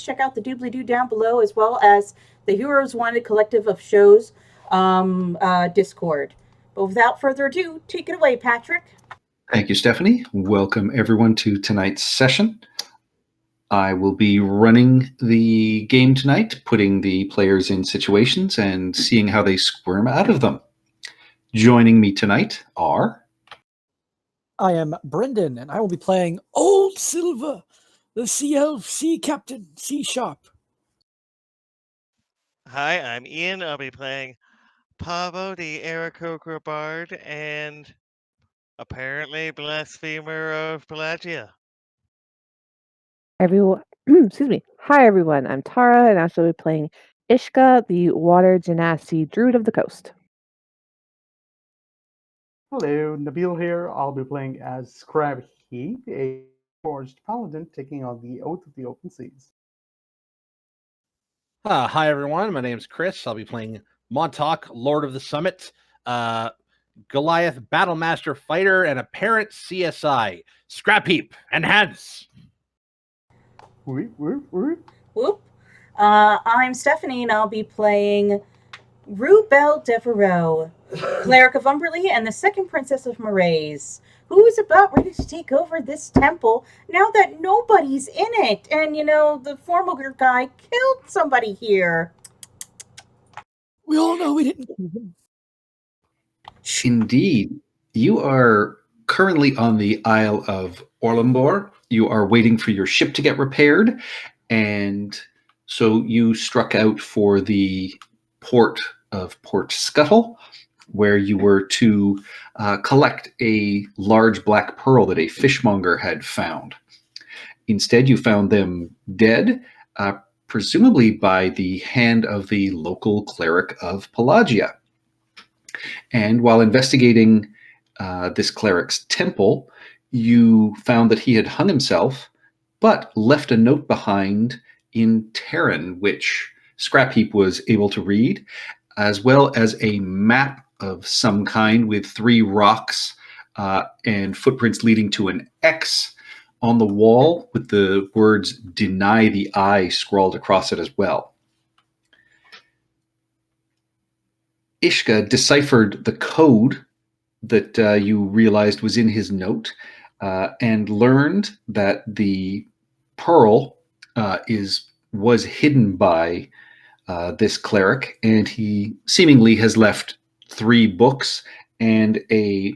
check out the doobly-doo down below, as well as the Heroes Wanted Collective of Shows Discord. But without further ado, take it away, Patrick. Thank you, Stephanie. Welcome, everyone, to tonight's session. I will be running the game tonight, putting the players in situations and seeing how they squirm out of them. Joining me tonight are... I am Brendan, and I will be playing Old Silver, the Sea Elf, Sea Captain, Sea Sharp. Hi, I'm Ian. I'll be playing Pavo, the Aarakocra Bard, and apparently Blasphemer of Pelagia. Everyone, excuse me. Hi, everyone. I'm Tara, and I shall be playing Ishka, the Water Genasi Druid of the Coast. Hello, Nabil here. I'll be playing as Scrab Heath, a forged paladin taking on the Oath of the Open Seas. Hi, everyone. My name's Chris. I'll be playing Montauk, Lord of the Summit, Goliath, Battlemaster Fighter, and a parent CSI. Scrap Heap, enhance! Whoop, whoop, whoop. Whoop. I'm Stephanie, and I'll be playing Rubel Devereaux, Cleric of Umberly and the second Princess of Moraes, who is about ready to take over this temple now that nobody's in it. And, the former guy killed somebody here. We all know we didn't kill him. Indeed. You are currently on the Isle of Orlumbor. You are waiting for your ship to get repaired, and so you struck out for the port of Port Scuttle, where you were to collect a large black pearl that a fishmonger had found. Instead, you found them dead, presumably by the hand of the local cleric of Pelagia. And while investigating this cleric's temple, you found that he had hung himself, but left a note behind in Terran, which Scrapheap was able to read, as well as a map of some kind with 3 rocks and footprints leading to an X on the wall with the words "Deny the Eye" scrawled across it as well. Ishka deciphered the code that you realized was in his note and learned that the pearl was hidden by this cleric, and he seemingly has left 3 books and a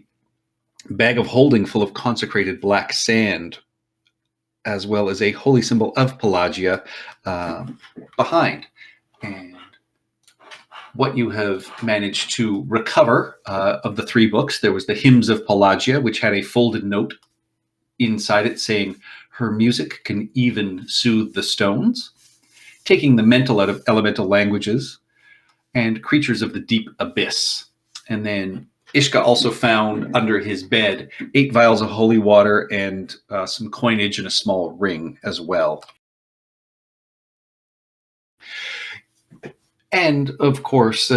bag of holding full of consecrated black sand, as well as a holy symbol of Pelagia behind. And what you have managed to recover of the 3 books, there was the Hymns of Pelagia, which had a folded note inside it saying, "Her music can even soothe the stones," taking the mental out of elemental languages, and Creatures of the Deep Abyss. And then Ishka also found under his bed 8 vials of holy water and some coinage and a small ring as well. And, of course,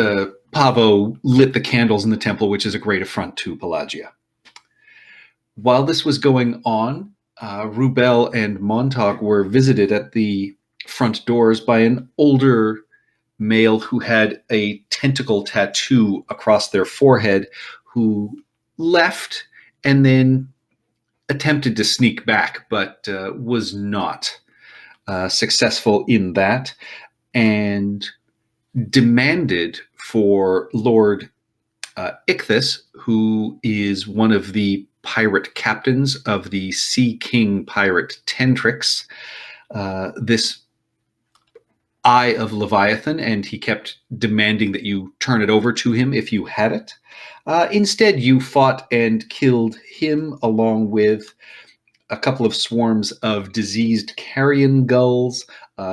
Pavo lit the candles in the temple, which is a great affront to Pelagia. While this was going on, Rubel and Montauk were visited at the front doors by an older male who had a tentacle tattoo across their forehead, who left and then attempted to sneak back, but was not successful in that, and demanded for Lord Ichthus, who is one of the pirate captains of the Sea King pirate Tentrix, this Eye of Leviathan, and he kept demanding that you turn it over to him if you had it. Instead, you fought and killed him along with a couple of swarms of diseased carrion gulls,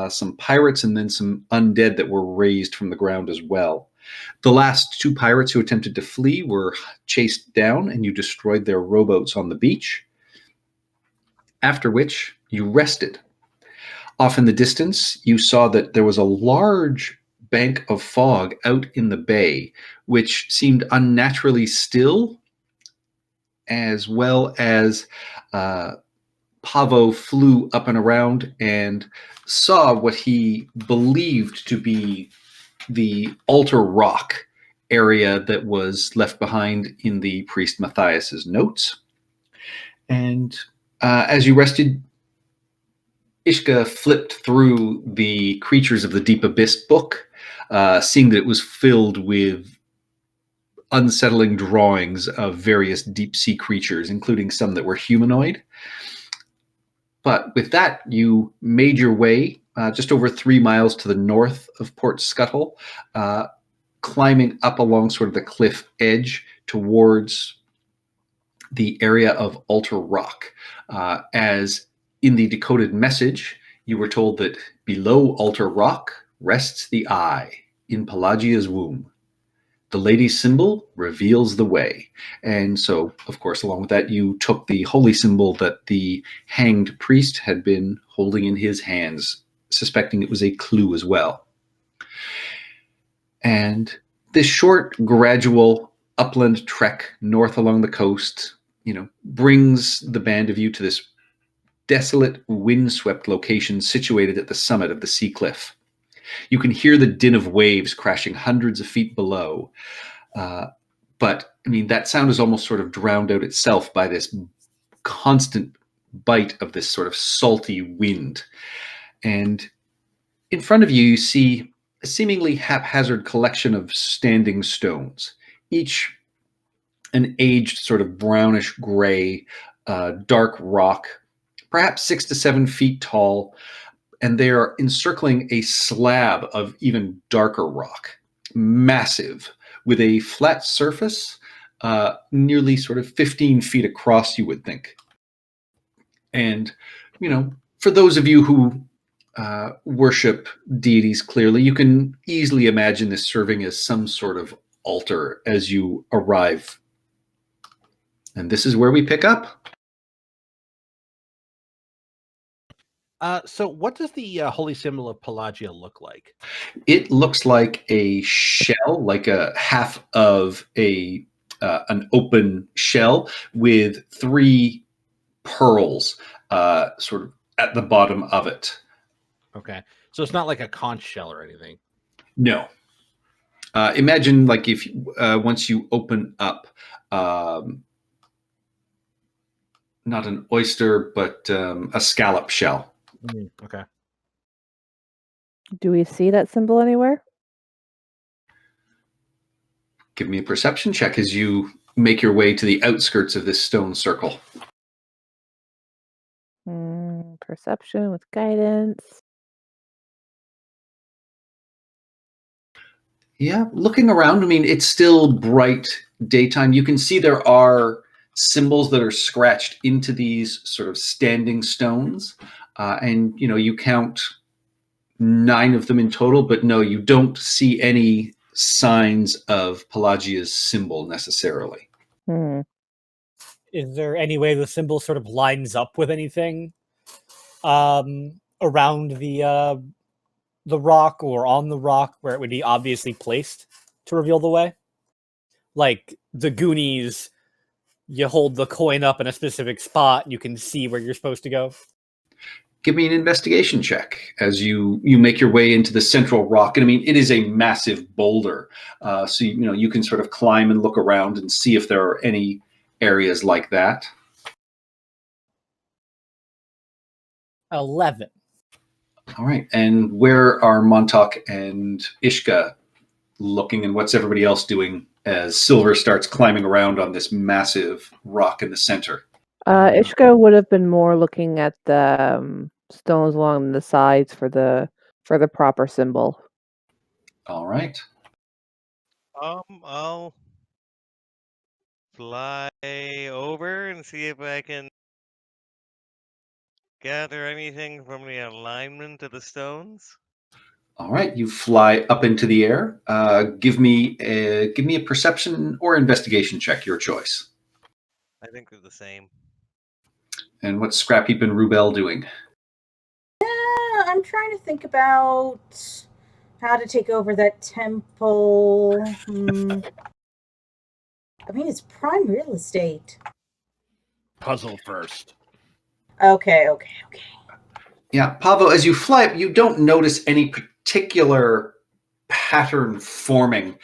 some pirates, and then some undead that were raised from the ground as well. The last 2 pirates who attempted to flee were chased down, and you destroyed their rowboats on the beach, after which you rested. Off in the distance, you saw that there was a large bank of fog out in the bay, which seemed unnaturally still, as well as Pavo flew up and around and saw what he believed to be the altar rock area that was left behind in the priest Matthias's notes. And as you rested, Ishka flipped through the Creatures of the Deep Abyss book, seeing that it was filled with unsettling drawings of various deep sea creatures, including some that were humanoid. But with that, you made your way just over 3 miles to the north of Port Scuttle, climbing up along sort of the cliff edge towards the area of Altar Rock. As in the decoded message, you were told that below Altar Rock rests the eye in Pelagia's womb. The lady's symbol reveals the way. And so, of course, along with that, you took the holy symbol that the hanged priest had been holding in his hands, suspecting it was a clue as well. And this short, gradual upland trek north along the coast, brings the band of you to this desolate, windswept location situated at the summit of the sea cliff. You can hear the din of waves crashing hundreds of feet below. But, that sound is almost sort of drowned out itself by this constant bite of this sort of salty wind. And in front of you, you see a seemingly haphazard collection of standing stones, each an aged sort of brownish gray, dark rock, perhaps 6 to 7 feet tall, and they are encircling a slab of even darker rock, massive, with a flat surface, nearly sort of 15 feet across, you would think. And, for those of you who worship deities clearly, you can easily imagine this serving as some sort of altar as you arrive. And this is where we pick up. So what does the holy symbol of Pelagia look like? It looks like a shell, like a half of an open shell with 3 pearls sort of at the bottom of it. Okay. So it's not like a conch shell or anything. No. Imagine like if once you open up, not an oyster, but a scallop shell. Okay. Do we see that symbol anywhere? Give me a perception check as you make your way to the outskirts of this stone circle. Perception with guidance. Yeah, looking around, it's still bright daytime. You can see there are symbols that are scratched into these sort of standing stones. And, you count 9 of them in total, but no, you don't see any signs of Pelagia's symbol necessarily. Is there any way the symbol sort of lines up with anything around the rock or on the rock where it would be obviously placed to reveal the way? Like the Goonies, you hold the coin up in a specific spot and you can see where you're supposed to go. Give me an investigation check as you make your way into the central rock. And it is a massive boulder. So, you can sort of climb and look around and see if there are any areas like that. 11. All right. And where are Montauk and Ishka looking, and what's everybody else doing as Silver starts climbing around on this massive rock in the center? Ishka would have been more looking at the stones along the sides for the proper symbol. All right. I'll fly over and see if I can gather anything from the alignment of the stones. All right. You fly up into the air. Give me a perception or investigation check, your choice. I think they're the same. And what's Scrapheap and Rubel doing? I'm trying to think about how to take over that temple. It's prime real estate. Puzzle first. Okay. Yeah, Pavo, as you fly up, you don't notice any particular pattern forming.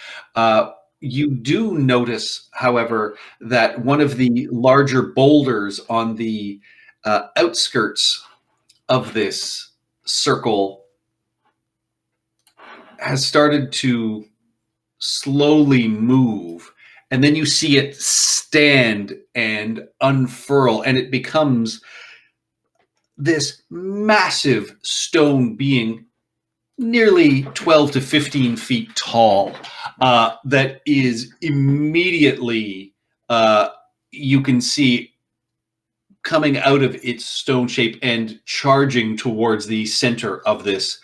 You do notice, however, that one of the larger boulders on the outskirts of this circle has started to slowly move, and then you see it stand and unfurl, and it becomes this massive stone being nearly 12 to 15 feet tall, that is immediately, you can see coming out of its stone shape and charging towards the center of this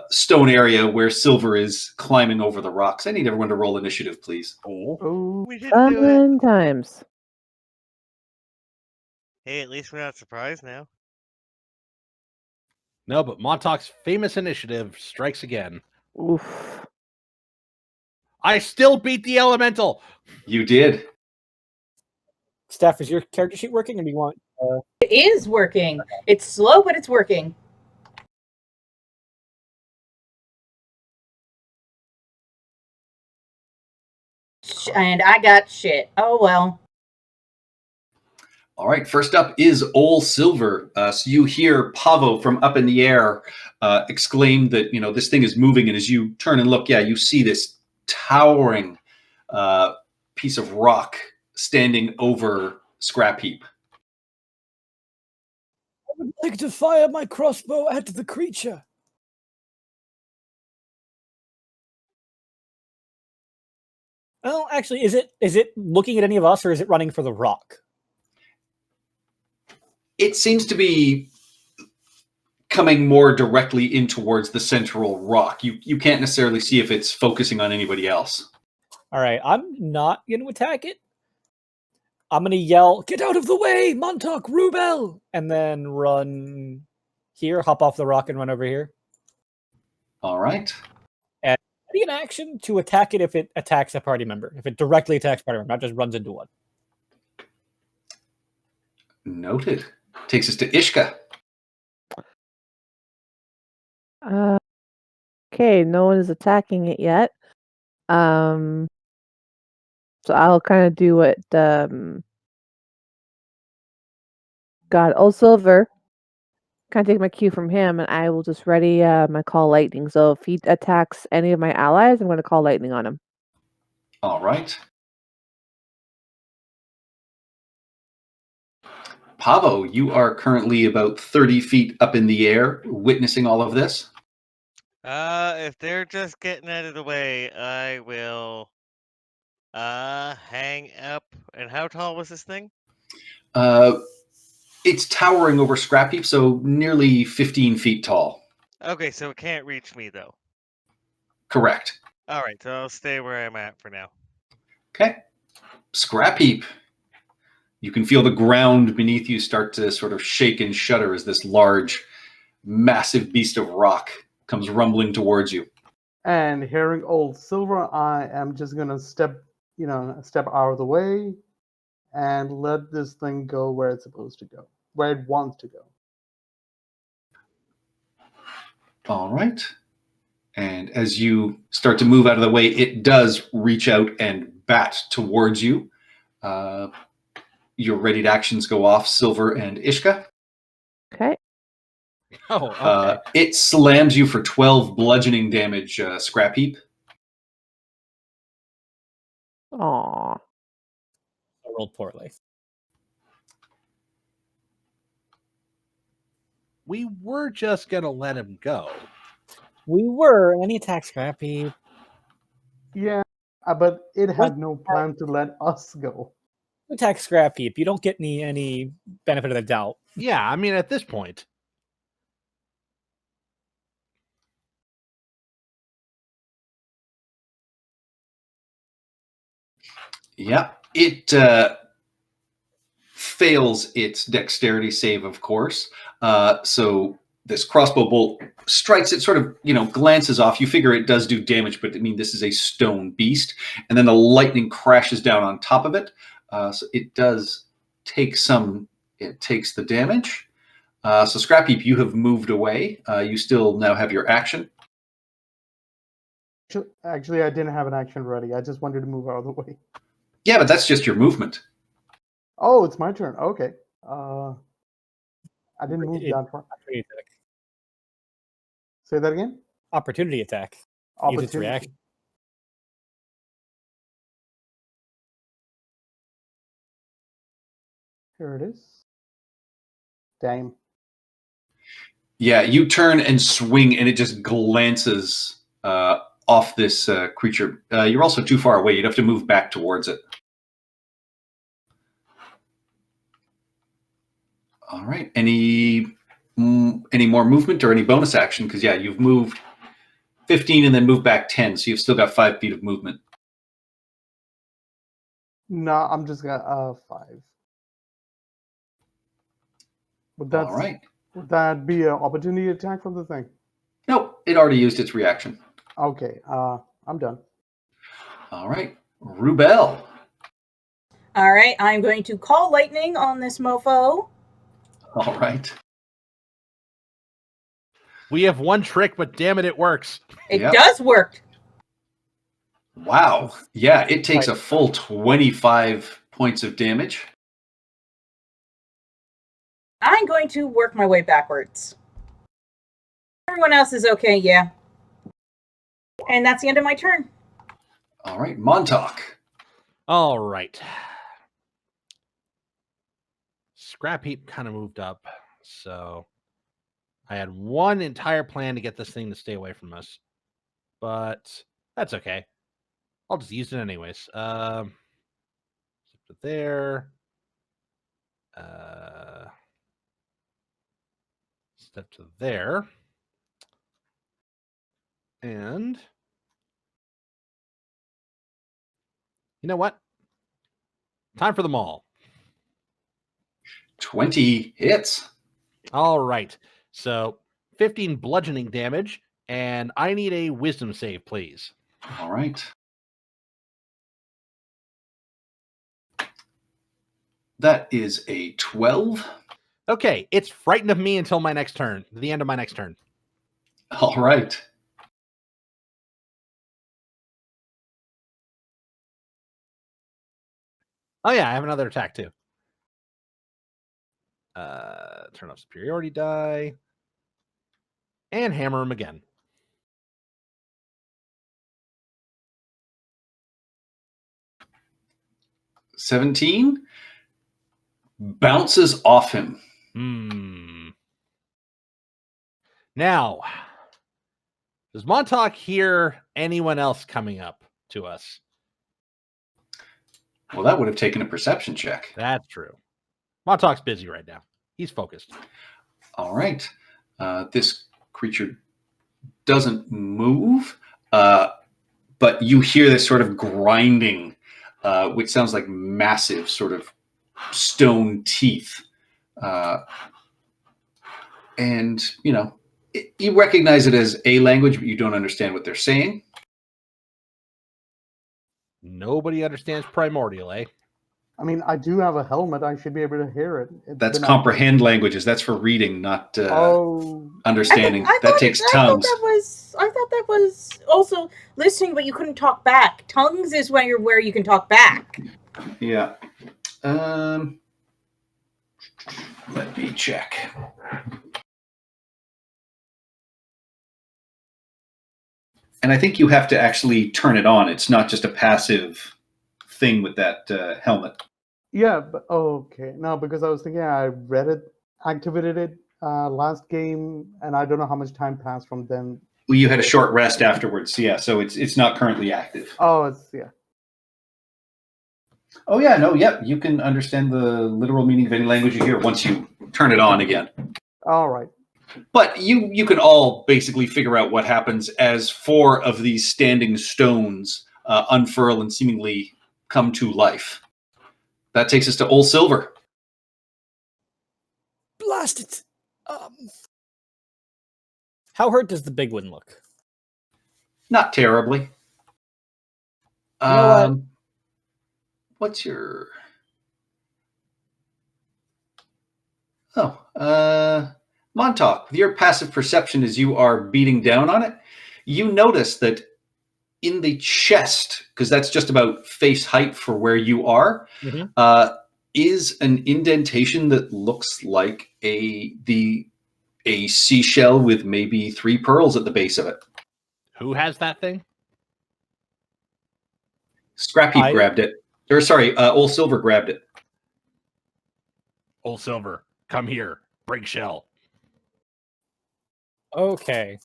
stone area where Silver is climbing over the rocks. I need everyone to roll initiative, please. Oh, We should do it. 7 times. Hey, at least we're not surprised now. No, but Montauk's famous initiative strikes again. Oof. I still beat the elemental. You did. Steph, is your character sheet working, or do you want? It is working. It's slow, but it's working. And I got shit. Oh well. All right, first up is Ol Silver. So you hear Pavo from up in the air exclaim that, this thing is moving, and as you turn and look, you see this towering piece of rock standing over Scrap Heap. I would like to fire my crossbow at the creature. Well, actually, is it looking at any of us, or is it running for the rock? It seems to be coming more directly in towards the central rock. You can't necessarily see if it's focusing on anybody else. All right, I'm not going to attack it. I'm going to yell, "Get out of the way, Montauk, Rubel!" and then run here, hop off the rock, and run over here. All right. Ready an action to attack it if it attacks a party member. If it directly attacks a party member, not just runs into one. Noted. Takes us to Ishka. Okay, no one is attacking it yet. So I'll kind of do what God, Old Silver. Kind of take my cue from him, and I will just ready my call lightning. So if he attacks any of my allies, I'm going to call lightning on him. All right. Pavo, you are currently about 30 feet up in the air, witnessing all of this. If they're just getting out of the way, I will hang up. And how tall was this thing? It's towering over Scrap Heap, so nearly 15 feet tall. Okay, so it can't reach me though. Correct. All right, so I'll stay where I'm at for now. Okay. Scrap Heap. You can feel the ground beneath you start to sort of shake and shudder as this large, massive beast of rock comes rumbling towards you. and hearing Old Silver, I am just gonna step out of the way and let this thing go where it's supposed to go, where it wants to go. All right. And as you start to move out of the way, it does reach out and bat towards you. Your readied actions go off, Silver and Ishka. Okay. Oh, okay. It slams you for 12 bludgeoning damage, Scrap Heap. Aw. I rolled poorly. We were just gonna let him go. We were, and then he attacked Scrappy. Yeah, but it What? had no plan to let us go. Attack Scrappy if you don't get any benefit of the doubt. Yeah, I mean, at this point. Yeah, it fails its dexterity save, of course. So this crossbow bolt strikes it, sort of, glances off. You figure it does do damage, but I mean, this is a stone beast. And then the lightning crashes down on top of it. So it does take some it takes the damage. So Scrap Heap, you have moved away. You still now have your action. Actually, I didn't have an action ready. I just wanted to move out of the way. Yeah, but that's just your movement. Oh, it's my turn. Okay. I didn't move that far. Opportunity attack. Say that again? Opportunity attack. Use its reaction. Here it is. Damn. Yeah, you turn and swing, and it just glances off this creature. You're also too far away. You'd have to move back towards it. All right. Any more movement or any bonus action? Because, yeah, you've moved 15 and then moved back 10, so you've still got 5 feet of movement. No, I'm just got 5. All right. Would that be an opportunity attack from the thing? Nope, it already used its reaction. Okay, I'm done. All right. Rubel. All right, I'm going to call lightning on this mofo. All right. We have one trick, but damn it works. It Yep. does work. Wow. Yeah, it takes a full 25 points of damage. I'm going to work my way backwards. Everyone else is okay, yeah. And that's the end of my turn. All right. Montauk. All right. Scrap Heap kind of moved up, so I had one entire plan to get this thing to stay away from us, but that's okay. I'll just use it anyways. Step to there. Step to there. And you know what? Time for them all. 20 hits. All right. So 15 bludgeoning damage, and I need a wisdom save, please. All right. That is a 12. Okay, it's frightened of me until my next turn, the end of my next turn. All right. Oh yeah, I have another attack too. Turn off superiority die. And hammer him again. $17 bounces off him. Now, does Montauk hear anyone else coming up to us? Well, that would have taken a perception check. That's true. Montauk's busy right now. He's focused. All right. This creature doesn't move, but you hear this sort of grinding, which sounds like massive sort of stone teeth. And, you know, you recognize it as a language, but you don't understand what they're saying. Nobody understands primordial, eh? I mean, I do have a helmet. I should be able to hear it. That's comprehend languages. That's for reading, not understanding. That takes tongues. I thought that was also listening, but you couldn't talk back. Tongues is where you can talk back. Yeah. Let me check. And I think you have to actually turn it on. It's not just a passive thing with that helmet. Yeah, but okay. No, because I was thinking I read it, activated it last game, and I don't know how much time passed from then. Well, you had a short rest afterwards, yeah. So it's not currently active. Oh, it's yeah. Oh yeah, no, yep. You can understand the literal meaning of any language you hear once you turn it on again. All right. But you can all basically figure out what happens as 4 of these standing stones unfurl and seemingly come to life. That takes us to Old Silver. Blast it! How hurt does the big one look? Not terribly. You know what? What's your... Montauk, with your passive perception as you are beating down on it, you notice that in the chest, because that's just about face height for where you are, Mhm. is an indentation that looks like a seashell with maybe 3 pearls at the base of it. Who has that thing? Scrappy grabbed it. Or sorry, Old Silver grabbed it. Old Silver, come here. Break shell. Okay.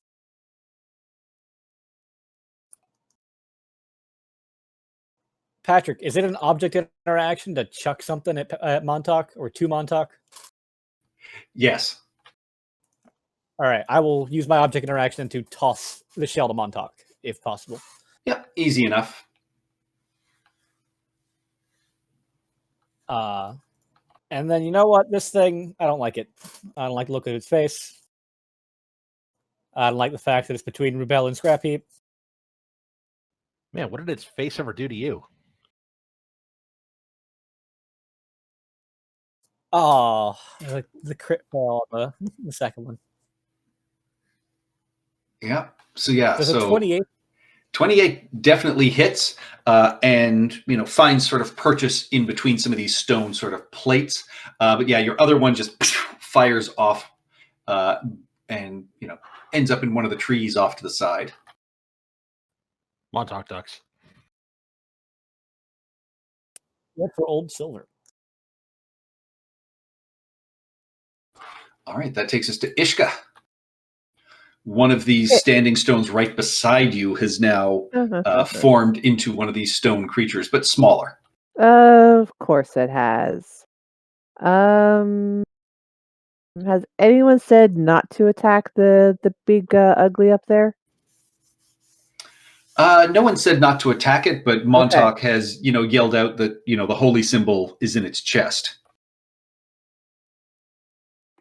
Patrick, is it an object interaction to chuck something at Montauk or to Montauk? Yes. All right, I will use my object interaction to toss the shell to Montauk, if possible. Yep, easy enough. And then you know what? This thing, I don't like it. I don't like the look of its face. I don't like the fact that it's between Rubel and Scrap Heap. Man, what did its face ever do to you? Oh, the crit fail on the second one. Yeah. So yeah. There's a so 28. 28 definitely hits, and finds sort of purchase in between some of these stone sort of plates. But yeah, your other one just fires off, and ends up in one of the trees off to the side. Montauk ducks. What for Old Silver? All right, that takes us to Ishka. One of these standing stones right beside you has now formed into one of these stone creatures, but smaller. Of course it has. Has anyone said not to attack the big ugly up there? No one said not to attack it, but Montauk has, yelled out that, the holy symbol is in its chest.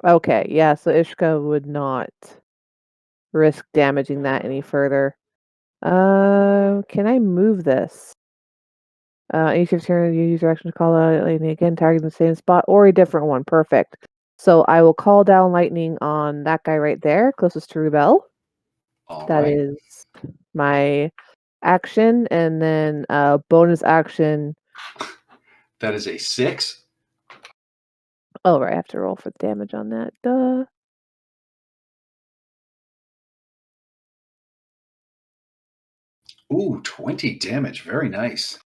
Okay, yeah, so Ishka would not risk damaging that any further. Can I move this? Each turn, you use your action to call out lightning again, targeting the same spot or a different one. Perfect. So I will call down lightning on that guy right there, closest to Rubel. That is my action, and then bonus action. That is a 6. Oh, right, I have to roll for the damage on that. Duh. Ooh, 20 damage. Very nice.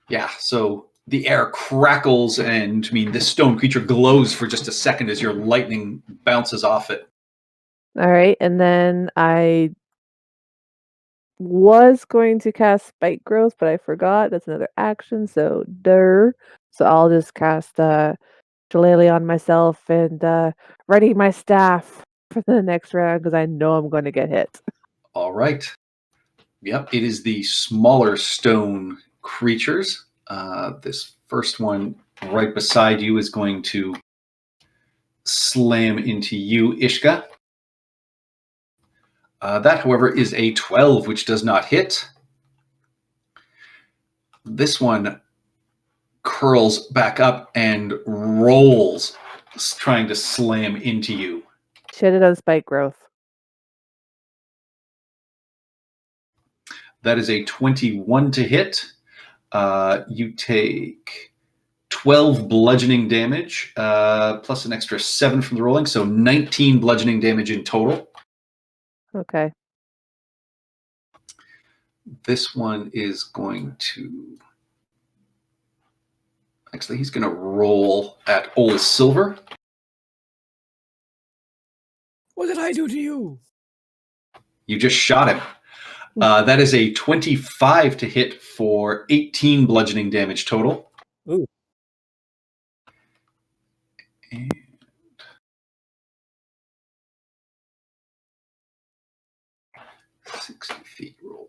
Yeah, so the air crackles, and this stone creature glows for just a second as your lightning bounces off it. All right, and then I was going to cast Spike Growth, but I forgot. That's another action, so So I'll just cast Shillelagh on myself and ready my staff for the next round because I know I'm going to get hit. All right. Yep, it is the smaller stone creatures. This first one right beside you is going to slam into you, Ishka. That, however, is a 12, which does not hit. This one curls back up and rolls, trying to slam into you. Should have done Spike Growth. That is a 21 to hit. You take 12 bludgeoning damage, plus an extra 7 from the rolling, so 19 bludgeoning damage in total. Okay. This one is going to... Actually, he's going to roll at Old Silver. What did I do to you? You just shot him. That is a 25 to hit for 18 bludgeoning damage total. Ooh. And 60 feet roll.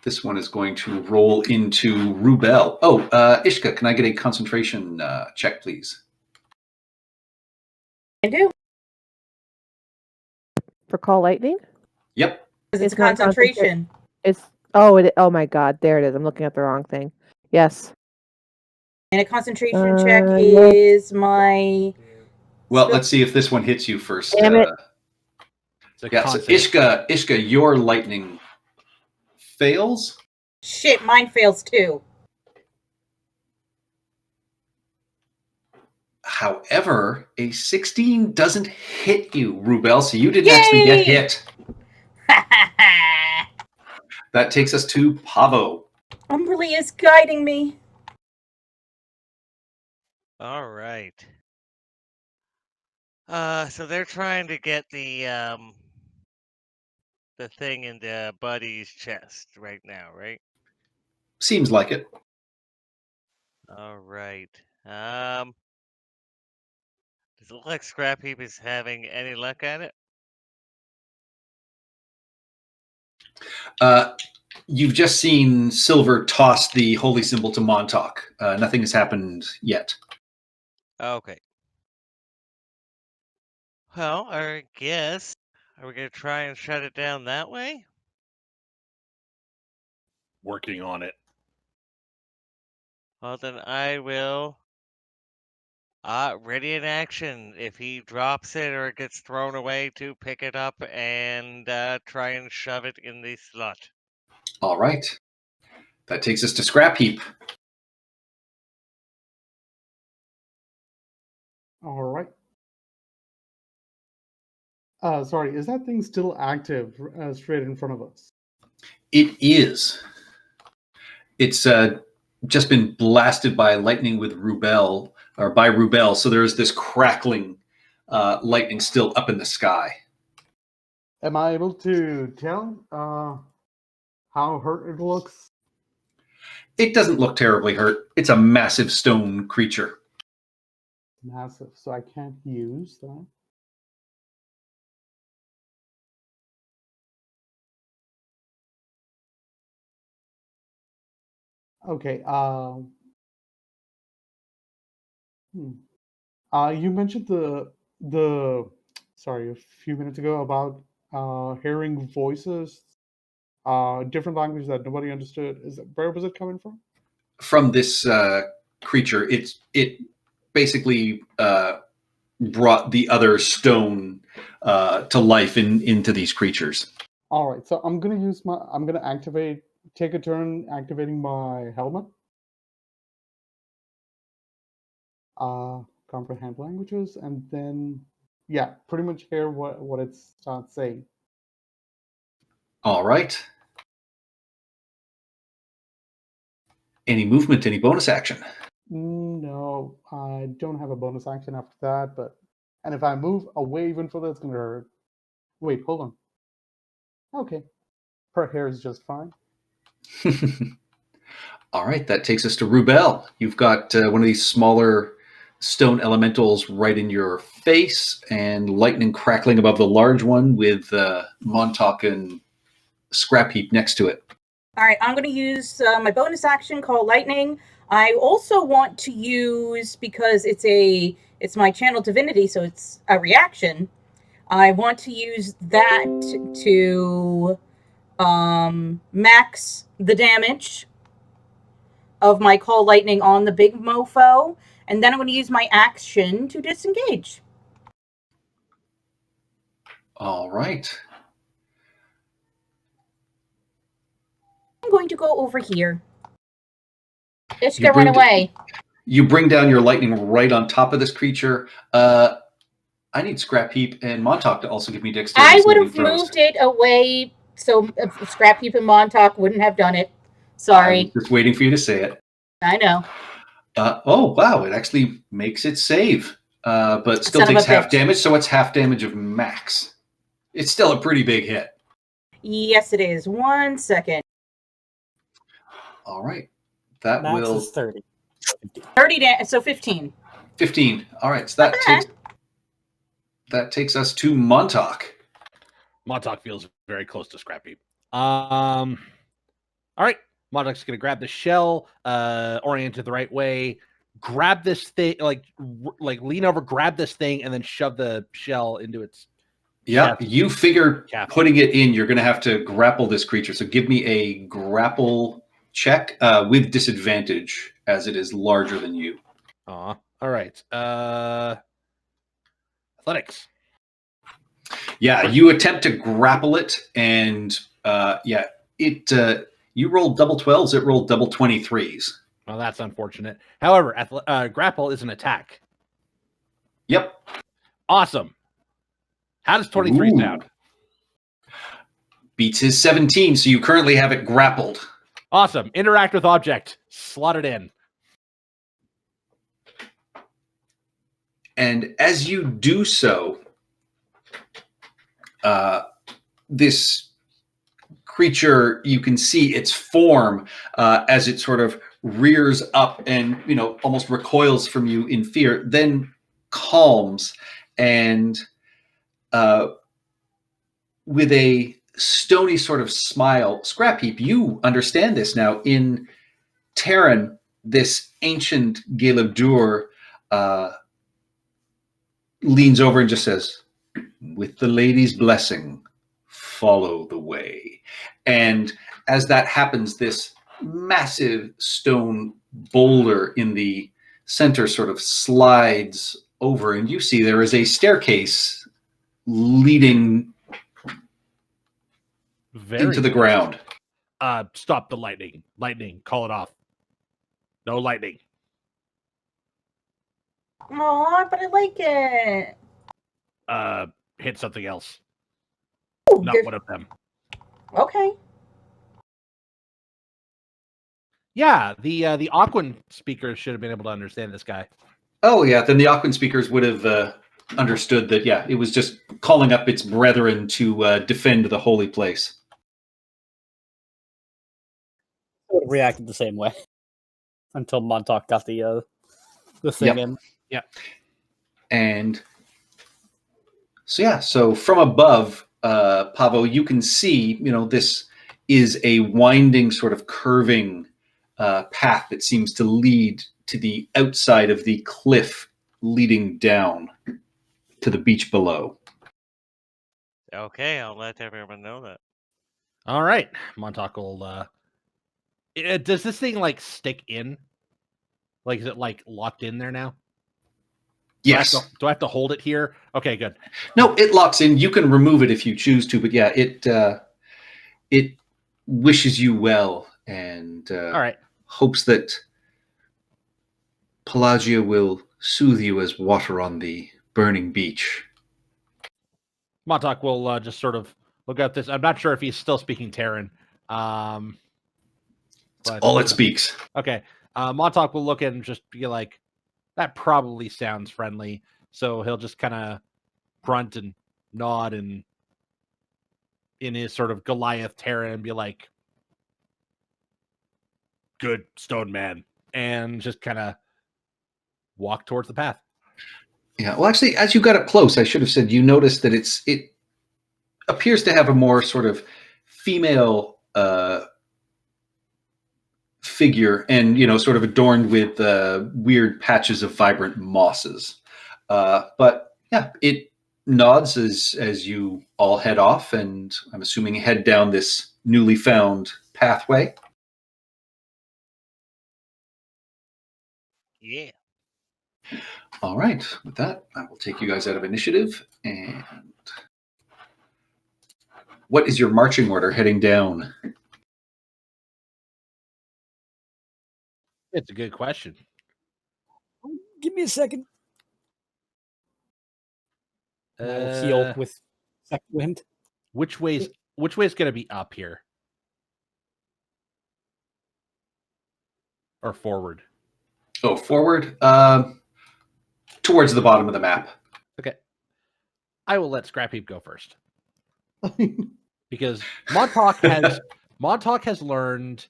This one is going to roll into Rubel. Oh, Ishka, can I get a concentration check, please? I do. For Call Lightning? Yep. Because it's a not concentration. It's oh my god, there it is. I'm looking at the wrong thing. Yes. And a concentration check yes. is my. Well, let's see if this one hits you first. Damn it. It's a Yeah, so constant. Ishka, your lightning fails. Shit, mine fails too. However, a 16 doesn't hit you, Rubel, so you didn't actually get Yay! hit. That takes us to Pavo. Umberly is guiding me. All right. So they're trying to get the thing into Buddy's chest right now, right? Seems like it. All right. Does it look like Scrap Heap is having any luck at it? You've just seen Silver toss the holy symbol to Montauk. Nothing has happened yet. Okay. Well, I guess. Are we going to try and shut it down that way? Working on it. Well, then I will. Ready in action. If he drops it or it gets thrown away, to pick it up and try and shove it in the slot. All right. That takes us to Scrap Heap. All right. Sorry, is that thing still active straight in front of us? It is. It's just been blasted by lightning with Rubel, or by Rubel, so there's this crackling lightning still up in the sky. Am I able to tell how hurt it looks? It doesn't look terribly hurt. It's a massive stone creature. Massive, so I can't use that. Okay. You mentioned sorry, a few minutes ago about hearing voices, different languages that nobody understood. Where was it coming from? From this creature, it basically brought the other stone to life into these creatures. All right, so I'm gonna take a turn activating my helmet. Comprehend languages, and then pretty much hear what it starts saying. All right. Any movement, any bonus action? No, I don't have a bonus action after that, and if I move away even further, it's gonna hurt. Wait, hold on. Okay. Her hair is just fine. All right, that takes us to Rubel. You've got one of these smaller stone elementals right in your face, and lightning crackling above the large one with Montauk and Scrap Heap next to it. All right, I'm going to use my bonus action called Lightning. I also want to use, because it's my channel divinity, so it's a reaction. I want to use that to max the damage of my Call Lightning on the big mofo, and then I'm going to use my action to disengage. All right. I'm going to go over here. Ishka, run away. You bring down your lightning right on top of this creature. I need Scrap Heap and Montauk to also give me dexterity. I would have moved it away so Scrap Heap and Montauk wouldn't have done it. Sorry. I was just waiting for you to say it. I know. Oh, wow. It actually makes it save, but still takes half damage, so it's half damage of max. It's still a pretty big hit. Yes, it is. 1 second. All right. That Max will... is 30. 30 so 15. 15. All right, so that takes us to Montauk. Montauk feels very close to Scrap Heap. All right. Montauk's going to grab the shell, oriented the right way, grab this thing, like lean over, grab this thing, and then shove the shell into its chest. You figure putting it in, you're going to have to grapple this creature. So give me a grapple check with disadvantage as it is larger than you. Aw. All right. Athletics. Yeah, you attempt to grapple it, and you rolled double 12s, it rolled double 23s. Well, that's unfortunate. However, grapple is an attack. Yep. Awesome. How does 23 Ooh. sound? Beats his 17, so you currently have it grappled. Awesome. Interact with object. Slot it in. And as you do so, this creature, you can see its form as it sort of rears up and, almost recoils from you in fear, then calms, and with a stony sort of smile, Scrapheap, you understand this now. In Terran, this ancient Galeb-Dur leans over and just says, "With the lady's blessing, follow the way." And as that happens, this massive stone boulder in the center sort of slides over, and you see there is a staircase leading into the ground. Stop the lightning. Lightning, call it off. No lightning. Aw, but I like it. Hit something else. Ooh, Not there's- one of them. Okay. Yeah, the Aquan speakers should have been able to understand this guy. Oh, yeah, then the Aquan speakers would have understood that, it was just calling up its brethren to defend the holy place. I would have reacted the same way until Montauk got the thing in. And so from above, Pavo, you can see, this is a winding sort of curving path that seems to lead to the outside of the cliff leading down to the beach below. Okay, I'll let everyone know that. All right. Montauk will does this thing stick in? Is it locked in there now? Yes. Do I have to hold it here? Okay, good. No, it locks in. You can remove it if you choose to, but it wishes you well and All right. hopes that Pelagia will soothe you as water on the burning beach. Montauk will just sort of look at this. I'm not sure if he's still speaking Terran. But, All it speaks. Okay. Montauk will look at it and just be like, that probably sounds friendly. So he'll just kind of grunt and nod and in his sort of Goliath Terran and be like, "Good, stone man," and just kind of walk towards the path. Yeah. Well, actually, as you got up close, I should have said you noticed that it appears to have a more sort of female figure, and sort of adorned with weird patches of vibrant mosses. But yeah, it nods as you all head off, and I'm assuming head down this newly found pathway. Yeah. All right. With that, I will take you guys out of initiative. And what is your marching order heading down? It's a good question. Give me a second. I will heal with second wind. Which way's going to be up here or forward? Oh, forward. Towards the bottom of the map. Okay. I will let Scrapheap go first. Because Montauk has learned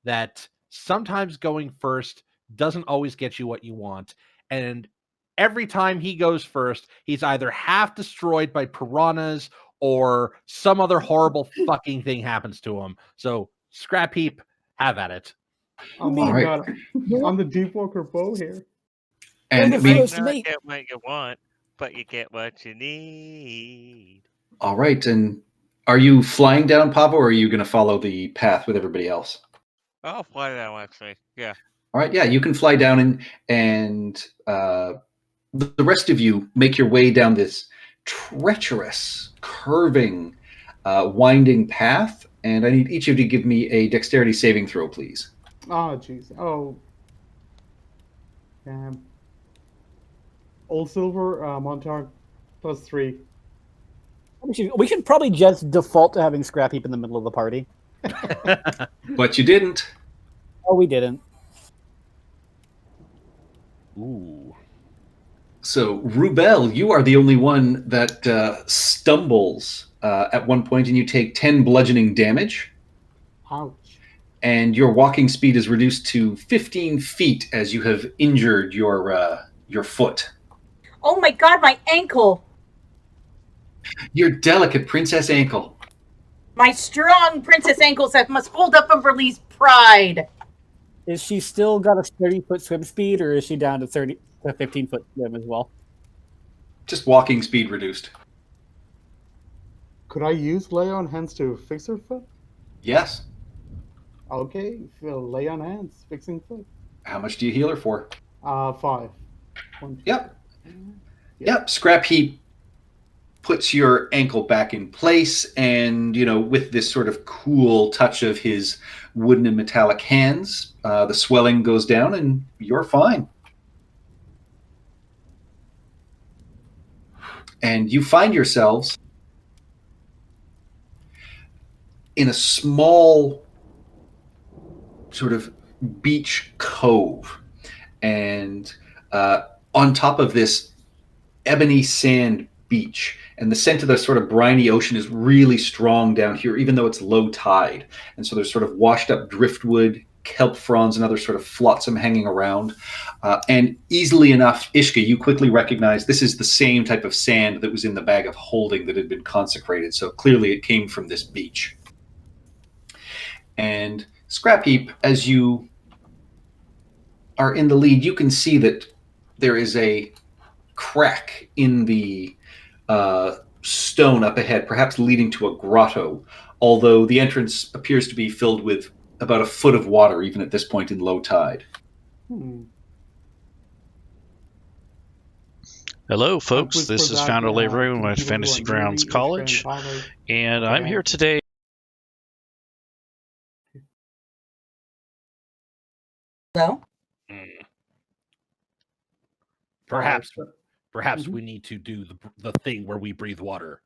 that sometimes going first doesn't always get you what you want. And every time he goes first, he's either half destroyed by piranhas or some other horrible fucking thing happens to him. So Scrapheap, have at it. Oh my All right. god. I'm the Deepwalker bow here. And the we, first You not mate. get what you want, but you get what you need. all right. And are you flying down, Pavo, or are you going to follow the path with everybody else? I'll fly down, actually. Yeah. All right, yeah, you can fly down and the rest of you make your way down this treacherous, curving, winding path. And I need each of you to give me a dexterity saving throw, please. Oh, jeez. Oh, damn. Old Silver, Montauk, +3. We should probably just default to having Scrap Heap in the middle of the party. But you didn't. Oh, we didn't. Ooh. So, Rubel, you are the only one that stumbles at one point, and you take 10 bludgeoning damage. Ouch. And your walking speed is reduced to 15 feet as you have injured your foot. Oh my god, my ankle! Your delicate princess ankle. My strong princess ankles that must hold up Umberlee's pride. Is she still got a 30-foot swim speed, or is she down to 15-foot swim as well? Just walking speed reduced. Could I use lay on hands to fix her foot? Yes. Okay, lay on hands, fixing foot. How much do you heal her for? 5. Yep. Yep. Scrap Heap puts your ankle back in place, and with this sort of cool touch of his wooden and metallic hands, the swelling goes down, and you're fine. And you find yourselves in a small sort of beach cove, and on top of this ebony sand beach, and the scent of the sort of briny ocean is really strong down here, even though it's low tide. And so there's sort of washed up driftwood, kelp fronds, and other sort of flotsam hanging around. And easily enough, Ishka, you quickly recognize this is the same type of sand that was in the bag of holding that had been consecrated. So clearly it came from this beach. And Scrap Heap, as you are in the lead, you can see that there is a crack in the stone up ahead, perhaps leading to a grotto, although the entrance appears to be filled with about a foot of water, even at this point in low tide. Hello, folks. This is Founder Leroy at Fantasy Grounds College, and I'm here today. Hello? Perhaps we need to do the thing where we breathe water.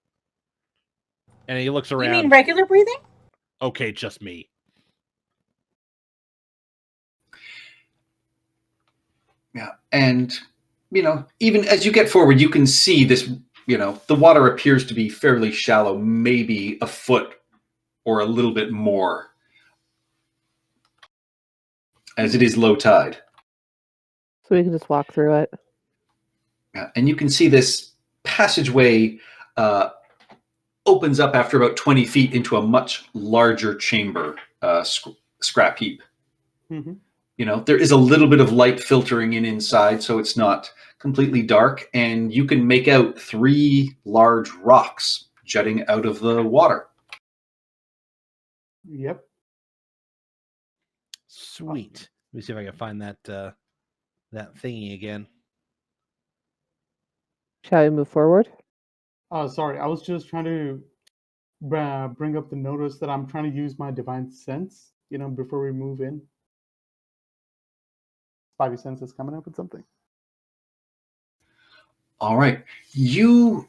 And he looks You around. mean regular breathing? Okay, just me. Yeah, and even as you get forward, you can see this. The water appears to be fairly shallow, maybe a foot or a little bit more, as it is low tide. So we can just walk through it. Yeah, and you can see this passageway opens up after about 20 feet into a much larger chamber, Scrap Heap. Mm-hmm. There is a little bit of light filtering inside, so it's not completely dark, and you can make out 3 large rocks jutting out of the water. Yep. Sweet. Let me see if I can find that thingy again. Shall we move forward? Sorry, I was just trying to bring up the notice that I'm trying to use my divine sense, before we move in. Spidey sense is coming up with something. All right. You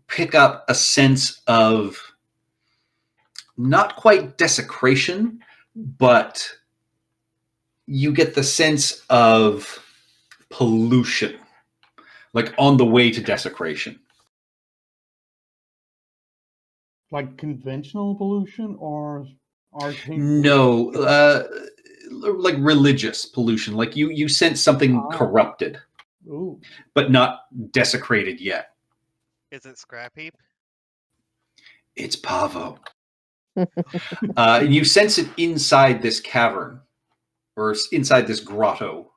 pick up a sense of not quite desecration, but you get the sense of pollution, like on the way to desecration. Like conventional pollution or arcane? No, like religious pollution. Like you sense something corrupted, Ooh. but not desecrated yet. Is it Scrap Heap? It's Pavo. You sense it inside this cavern, or inside this grotto.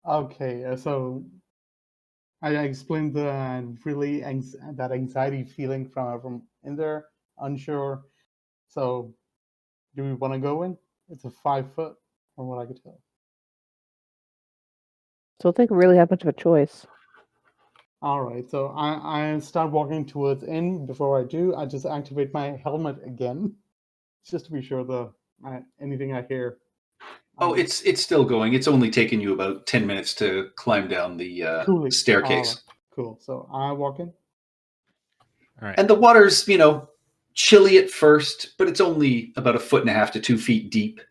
Okay, so I explained the really that anxiety feeling from in there, unsure. So, do we want to go in? It's a 5-foot from what I could tell. So I don't think we really have much of a choice. All right, so I start walking towards in. Before I do, I just activate my helmet again, just to be sure anything I hear. Oh, it's still going. It's only taken you about 10 minutes to climb down the Coolly. staircase. All right, cool. So I walk in. All right. And the water's, chilly at first, but it's only about 1.5 to 2 feet deep.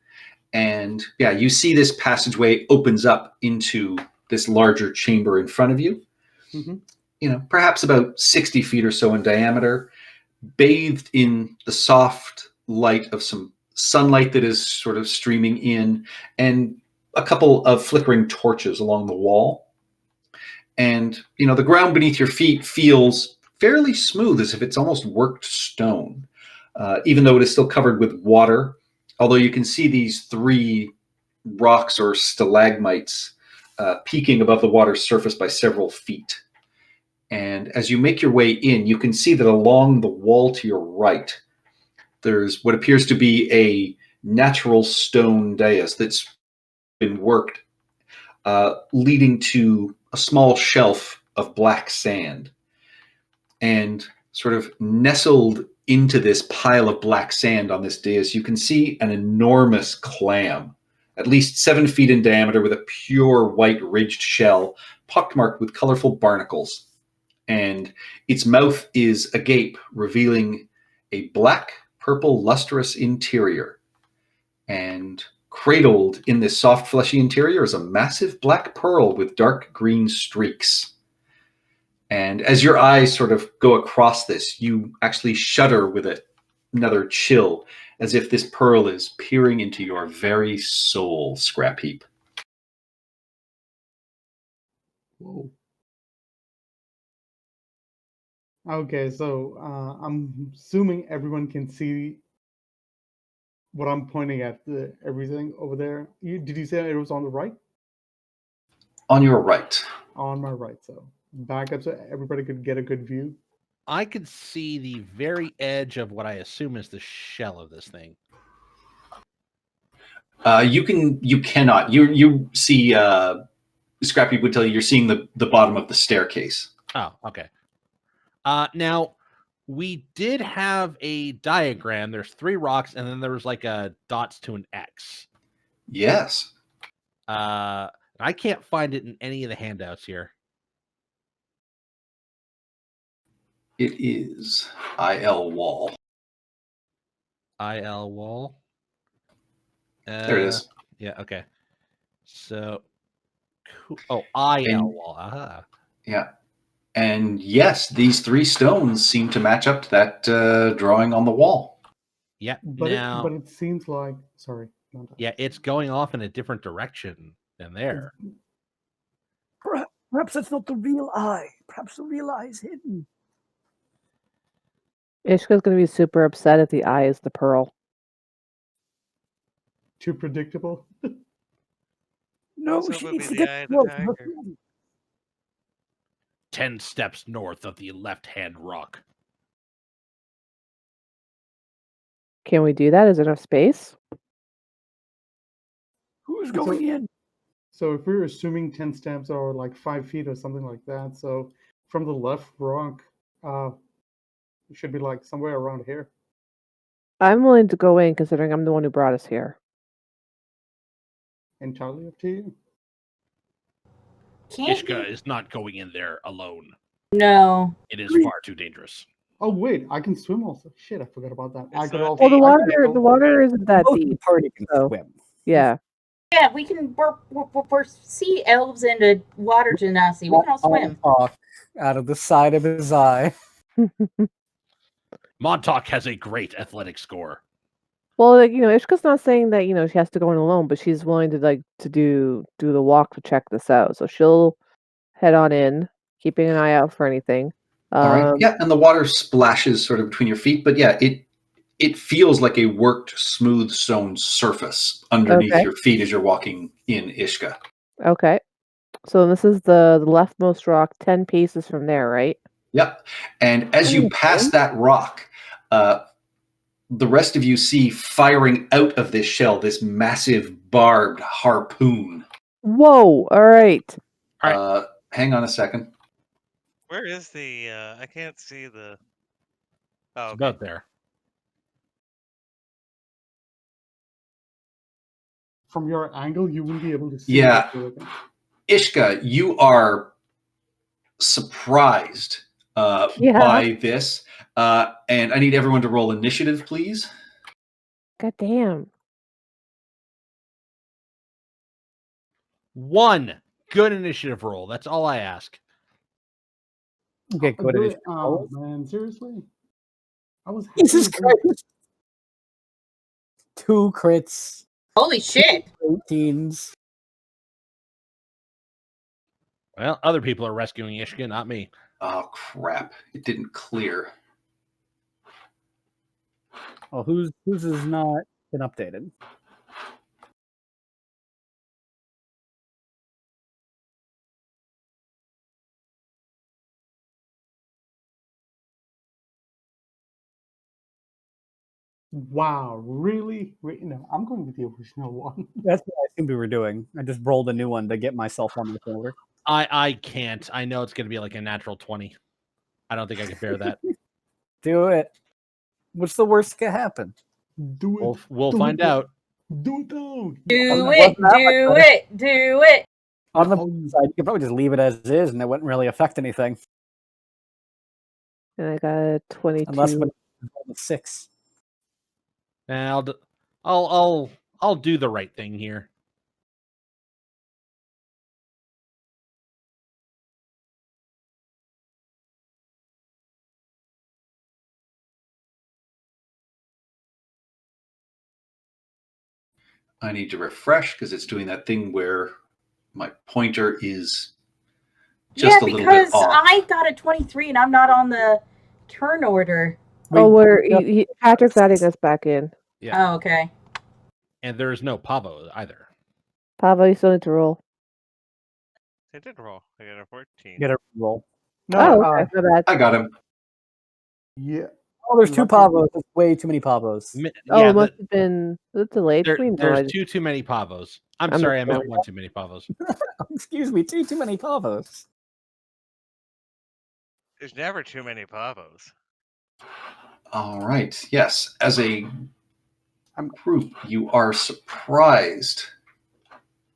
And yeah, you see this passageway opens up into this larger chamber in front of you. Mm-hmm. Perhaps about 60 feet or so in diameter, bathed in the soft light of some sunlight that is sort of streaming in, and a couple of flickering torches along the wall. And, the ground beneath your feet feels fairly smooth, as if it's almost worked stone, even though it is still covered with water. Although you can see these 3 rocks or stalagmites peaking above the water's surface by several feet. And as you make your way in, you can see that along the wall to your right, there's what appears to be a natural stone dais that's been worked, leading to a small shelf of black sand. And sort of nestled into this pile of black sand on this dais, you can see an enormous clam, at least 7 feet in diameter, with a pure white ridged shell, pockmarked with colorful barnacles. And its mouth is agape, revealing a black, purple, lustrous interior. And cradled in this soft, fleshy interior is a massive black pearl with dark green streaks. And as your eyes sort of go across this, you actually shudder with another chill, as if this pearl is peering into your very soul, Scrapheap. Whoa. Okay, so I'm assuming everyone can see what I'm pointing at, everything over there. Did you say it was on the right? On your right. On my right, so back up so everybody could get a good view. I could see the very edge of what I assume is the shell of this thing. You cannot. You see, Scrappy would tell you, you're seeing the bottom of the staircase. Oh, okay. Now, we did have a diagram. There's 3 rocks, and then there was like a dots to an X. Yes. I can't find it in any of the handouts here. It is IL wall. IL wall. There it is. Yeah. Okay. So, IL wall. Aha. Yeah. And yes, these 3 stones seem to match up to that drawing on the wall. Yeah. But now, it seems like yeah, it's going off in a different direction than there. Perhaps that's not the real eye. Perhaps the real eye is hidden. Ishka's going to be super upset if the eye is the pearl. Too predictable. No, So she would be needs to the get eye of the close. tiger. 10 steps north of the left-hand rock. Can we do that? Is there enough space? Who's going in? So if we're assuming 10 steps or like 5 feet or something like that, so from the left rock, it should be like somewhere around here. I'm willing to go in, considering I'm the one who brought us here. Entirely up to you. Can't Ishka you? is not going in there alone. No. It is far too dangerous. Oh wait, I can swim also. Shit, I forgot about that. I It's could not also. Well, deep. the water isn't that Both of the deep. party can so- swim. Yeah. Yeah, we can. We're sea elves into water genasi. We can all swim. Talk out of the side of his eye. Montauk has a great athletic score. Well, Ishka's not saying that she has to go in alone, but she's willing to do the walk to check this out. So she'll head on in, keeping an eye out for anything. All right. Yeah, and the water splashes sort of between your feet, but yeah, it feels like a worked, smooth stone surface underneath Okay. your feet as you're walking in Ishka. Okay. So this is the leftmost rock, 10 paces from there, right? Yep. And as you pass that rock, the rest of you see firing out of this shell this massive barbed harpoon. Whoa! All right. Hang on a second. Where is the? I can't see the. Oh, It's okay. about there. From your angle, you wouldn't be able to see. Yeah. it, I think. Ishka, you are surprised Yeah. by this. And I need everyone to roll initiative, please. God damn. 1 good initiative roll. That's all I ask. Okay, good. Oh man, seriously? I was Jesus happy. Christ. 2 crits. Holy shit! 18s. Well, other people are rescuing Ishka, not me. Oh, crap. It didn't clear. Oh, whose has not been updated? Wow, really? No, I'm going with the original one. That's what I assumed we were doing. I just rolled a new one to get myself on the shoulder. I can't. I know it's going to be like a natural 20. I don't think I can bear that. Do it. What's the worst that could happen? Do it. We'll Do find it. out. Do it now. Do it! Do it! On the side, you could probably just leave it as is, and it wouldn't really affect anything. And I got a 22. Unless when it's 6. And I'll do the right thing here. I need to refresh because it's doing that thing where my pointer is just a little bit because off. I got a 23 and I'm not on the turn order. Oh, Patrick's adding us back in. Yeah. Oh, okay. And there's no Pavo either. Pavo, you still need to roll. I did roll. I got a 14. Get a roll. No, okay, my bad. I got him. Yeah. Oh, there's 2 Pavos. There's way too many Pavos. Oh, it must have been delayed for me. There's too many Pavos. I'm sorry, I meant 1 too many Pavos. Excuse me, too many Pavos. There's never too many Pavos. All right. Yes. As a group, you are surprised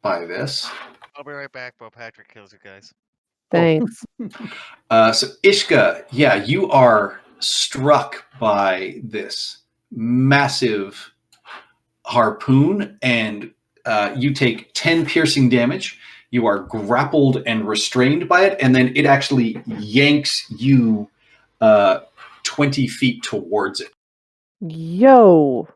by this. I'll be right back while Patrick kills you guys. Thanks. So Ishka, yeah, you are struck by this massive harpoon, and you take 10 piercing damage. You are grappled and restrained by it, and then it actually yanks you 20 feet towards it. Yo.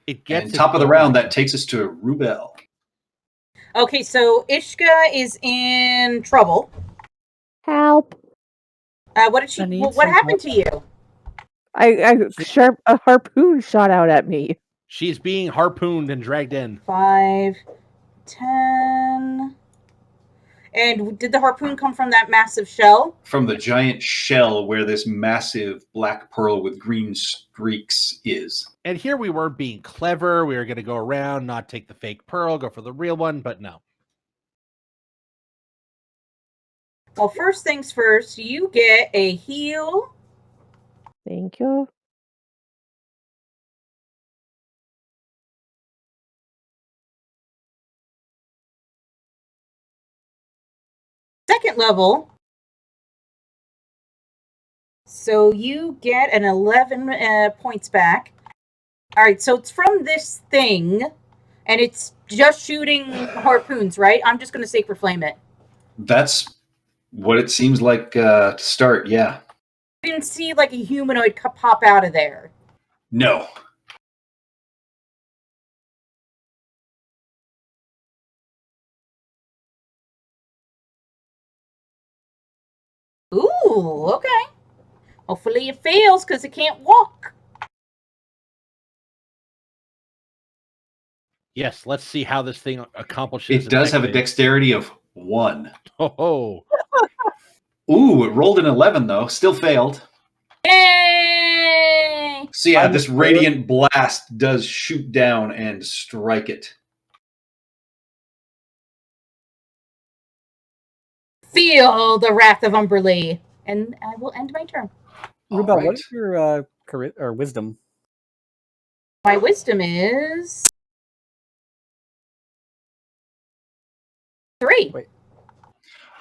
It gets And top of the round, that takes us to Rubel. Okay, so Ishka is in trouble. Help. What did she? What happened to you? A harpoon shot out at me. She's being harpooned and dragged in. 5, 10. And did the harpoon come from that massive shell? From the giant shell where this massive black pearl with green streaks is. And here we were being clever. We were going to go around, not take the fake pearl, go for the real one, but no. Well, first things first, you get a heal. Thank you. Second level. So you get an 11 points back. All right, so it's from this thing, and it's just shooting harpoons, right? I'm just going to Sacred Flame it. That's what it seems like to start, yeah. I didn't see like a humanoid pop out of there. No. Ooh, okay. Hopefully it fails because it can't walk. Yes, let's see how this thing accomplishes. It does have a dexterity of 1. Oh. Ooh, it rolled an 11 though. Still failed. Yay! So yeah, I'm this sure. radiant blast does shoot down and strike it. Feel the wrath of Umberlee. And I will end my turn. All Rubel, right. what is your or wisdom? My wisdom is 3. Wait.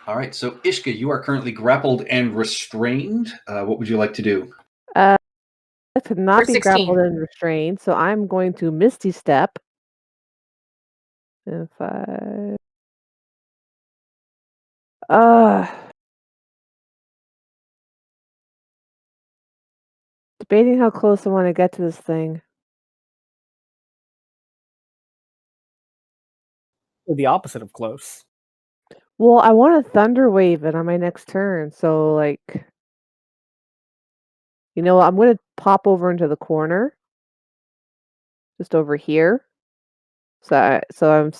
All right. So Ishka, you are currently grappled and restrained. What would you like to do? To not For be grappled 16. and restrained, so I'm going to Misty Step. If I debating how close I want to get to this thing. Or the opposite of close. Well, I want to Thunder Wave it on my next turn, so like, you know, I'm gonna pop over into the corner, just over here. So I'm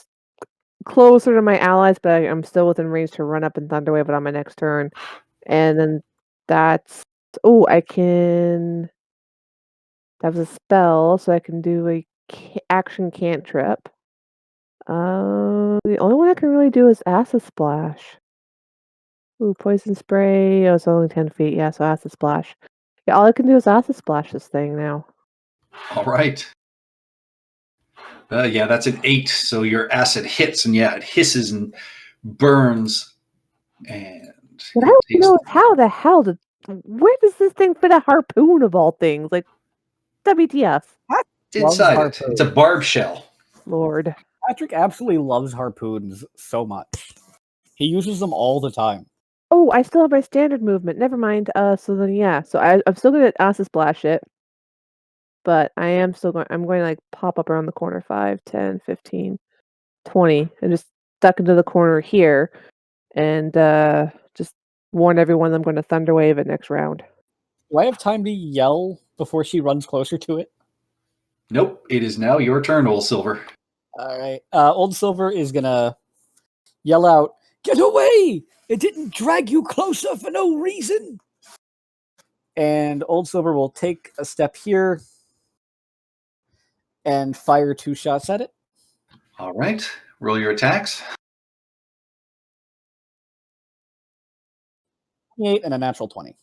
closer to my allies, but I'm still within range to run up and Thunder Wave it on my next turn, and then that's I can. That was a spell, so I can do a action cantrip. The only one I can really do is Acid Splash. Ooh, Poison Spray. Oh, it's only 10 feet. Yeah, so Acid Splash. Yeah, all I can do is Acid Splash this thing now. All right. Yeah, that's an 8. So your acid hits, and yeah, it hisses and burns. And What I it don't takes- know is how the hell where does this thing fit a harpoon of all things? Like, WTF. inside it. harpoon. It's a barb shell. Lord. Patrick absolutely loves harpoons so much. He uses them all the time. Oh, I still have my standard movement. Never mind. So then, yeah. So I'm still going to Acid Splash it. But I'm going to like pop up around the corner 5, 10, 15, 20, and just duck into the corner here and just warn everyone I'm going to Thunder Wave it next round. Do I have time to yell before she runs closer to it? Nope. It is now your turn, Old Silver. All right. Old Silver is gonna yell out, "Get away! It didn't drag you closer for no reason." And Old Silver will take a step here and fire 2 shots at it. All right. Roll your attacks. 28 and a natural 20.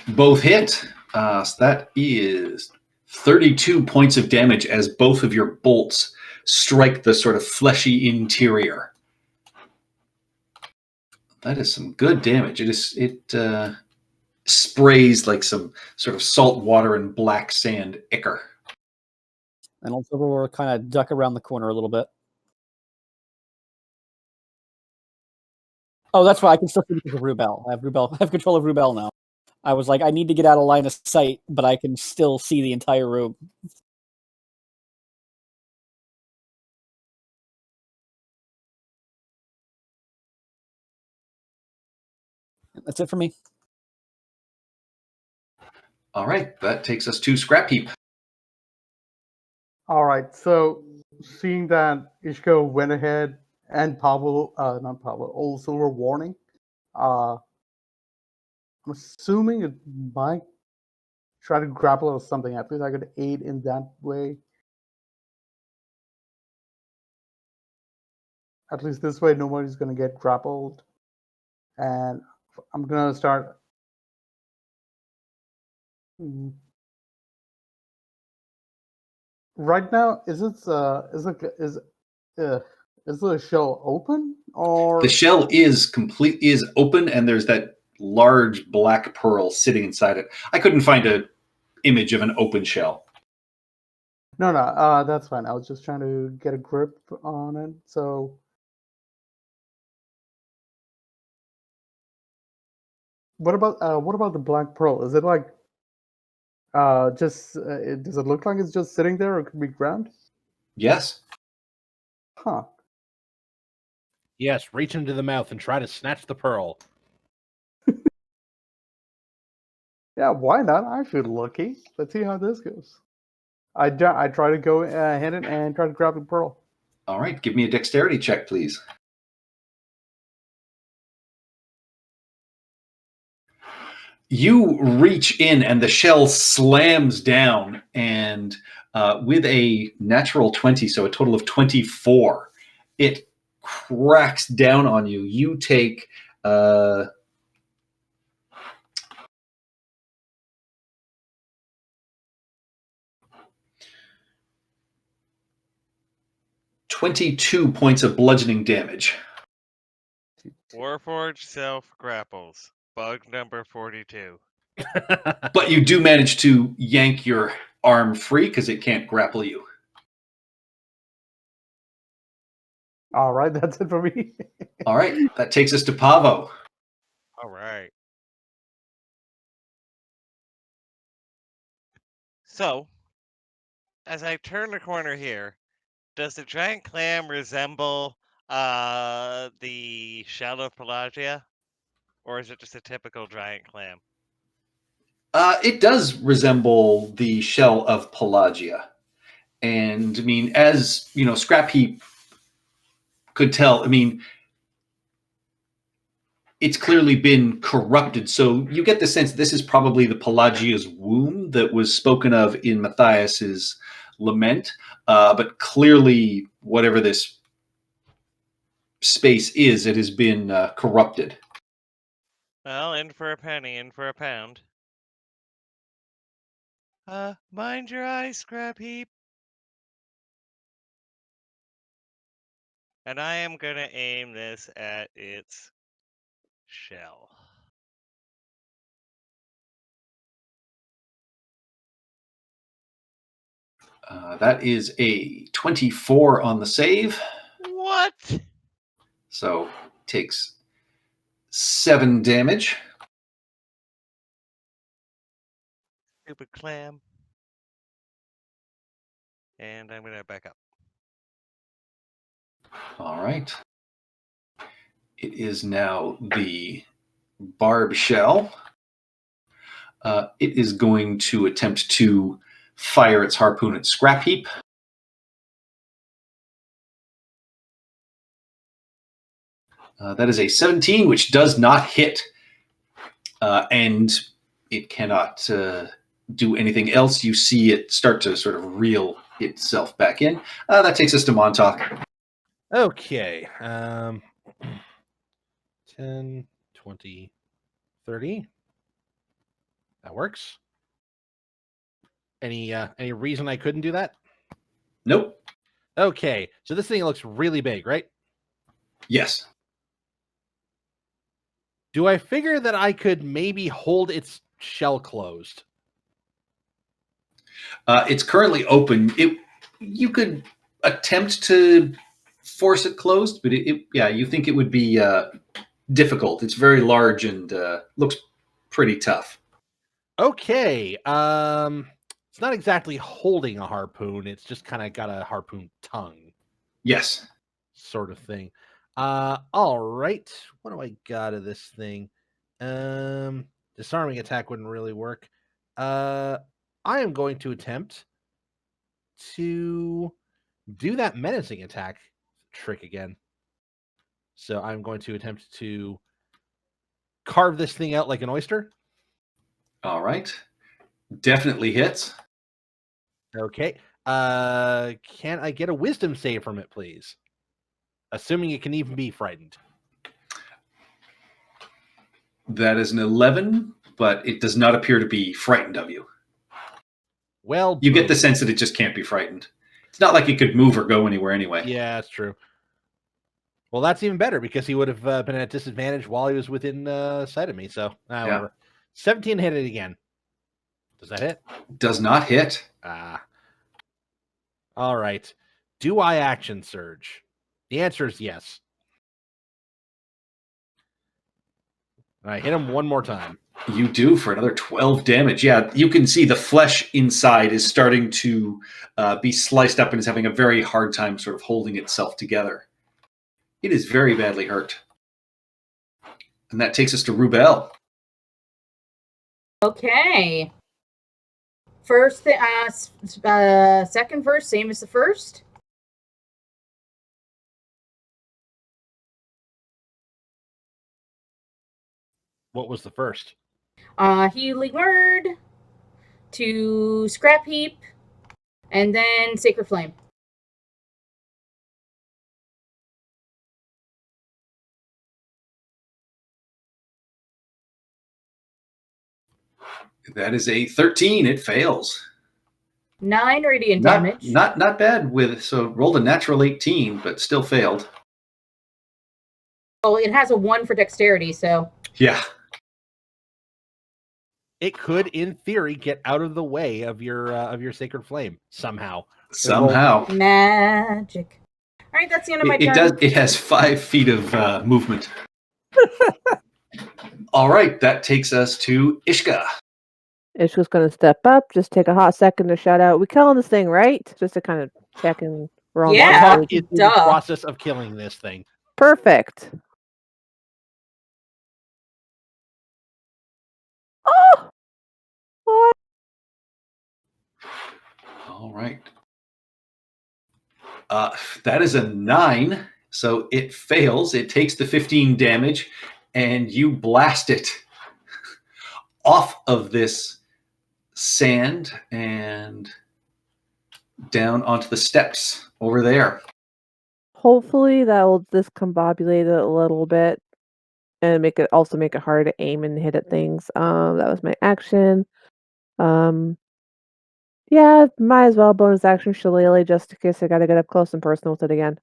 Both hit. So that is 32 points of damage as both of your bolts strike the sort of fleshy interior. That is some good damage. It sprays like some sort of salt water and black sand ichor. And Old Silver will kind of duck around the corner a little bit. Oh, that's why I can still see because of Rubel. I have control of Rubel now. I was like, I need to get out of line of sight, but I can still see the entire room. That's it for me. All right. That takes us to Scrap Heap. All right. So seeing that Ishko went ahead and not Pablo, Old Silver warning. I'm assuming it might try to grapple or something. At least I could aid in that way. At least this way, nobody's going to get grappled. And I'm going to start. Right now, is the shell open or The shell is open, and there's that large black pearl sitting inside it. I couldn't find an image of an open shell. No, that's fine. I was just trying to get a grip on it. So, what about the black pearl? Is it like does it look like it's just sitting there, or it could be ground? Yes. Huh. Yes, reach into the mouth and try to snatch the pearl. Yeah, why not? I feel lucky. Let's see how this goes. I try to go ahead and try to grab the pearl. All right. Give me a dexterity check, please. You reach in and the shell slams down, and with a natural 20, so a total of 24, it cracks down on you. You take 22 points of bludgeoning damage. Warforged self grapples. Bug number 42. But you do manage to yank your arm free because it can't grapple you. All right, that's it for me. All right, that takes us to Pavo. All right. So, as I turn the corner here, does the giant clam resemble the shell of Pelagia? Or is it just a typical giant clam? It does resemble the shell of Pelagia. And, I mean, as, you know, Scrap Heap could tell, I mean, it's clearly been corrupted. So you get the sense this is probably the Pelagia's womb that was spoken of in Matthias's lament. But clearly, whatever this space is, it has been corrupted. Well, in for a penny, in for a pound. Mind your eyes, Scrap Heap. And I am gonna aim this at its shell. That is a 24 on the save. What? So takes 7 damage. Stupid clam. And I'm gonna back up. All right. It is now the barb shell. It is going to attempt to fire its harpoon at Scrap Heap. That is a 17, which does not hit. And it cannot do anything else. You see it start to sort of reel itself back in. That takes us to Montauk. Okay. 10, 20, 30. That works. Any reason I couldn't do that? Nope. Okay. So this thing looks really big, right? Yes. Do I figure that I could maybe hold its shell closed? It's currently open. You could attempt to force it closed, but you think it would be difficult. It's very large and looks pretty tough. Okay. It's not exactly holding a harpoon. It's just kind of got a harpoon tongue. Yes. Sort of thing. All right. What do I got of this thing? Disarming attack wouldn't really work. I am going to attempt to do that menacing attack trick again. So I'm going to attempt to carve this thing out like an oyster. All right. Definitely hits. Okay. Can I get a wisdom save from it, please? Assuming it can even be frightened. That is an 11, but it does not appear to be frightened of you. Well, you get the sense that it just can't be frightened. It's not like it could move or go anywhere anyway. Yeah, that's true. Well, that's even better because he would have been at disadvantage while he was within sight of me. So, whatever. 17 hit it again. Does that hit? Does not hit. All right. Do I action surge? The answer is yes. All right, hit him one more time. You do for another 12 damage. Yeah, you can see the flesh inside is starting to be sliced up and is having a very hard time sort of holding itself together. It is very badly hurt. And that takes us to Rubel. Okay. First, second verse, same as the first. What was the first? Healing Word to Scrap Heap, and then Sacred Flame. That is a 13. It fails. 9 radiant Not damage. not bad so rolled a natural 18, but still failed. Well, it has a 1 for dexterity, so. Yeah. It could, in theory, get out of the way of your sacred flame somehow. Somehow. Magic. All right, that's the end of my turn. It does. It has 5 feet of movement. All right, that takes us to Ishka. Ishka's going to step up, just take a hot second to shout out, "We killing this thing, right?" Just to kind of check and we're on Yeah. Montauk is in the process of killing this thing. Perfect. Oh! What? All right. That is a 9, so it fails. It takes the 15 damage, and you blast it off of this sand and down onto the steps over there. Hopefully that will discombobulate it a little bit and make it harder to aim and hit at things. That was my action. Yeah, might as well bonus action Shillelagh just in case I gotta get up close and personal with it again.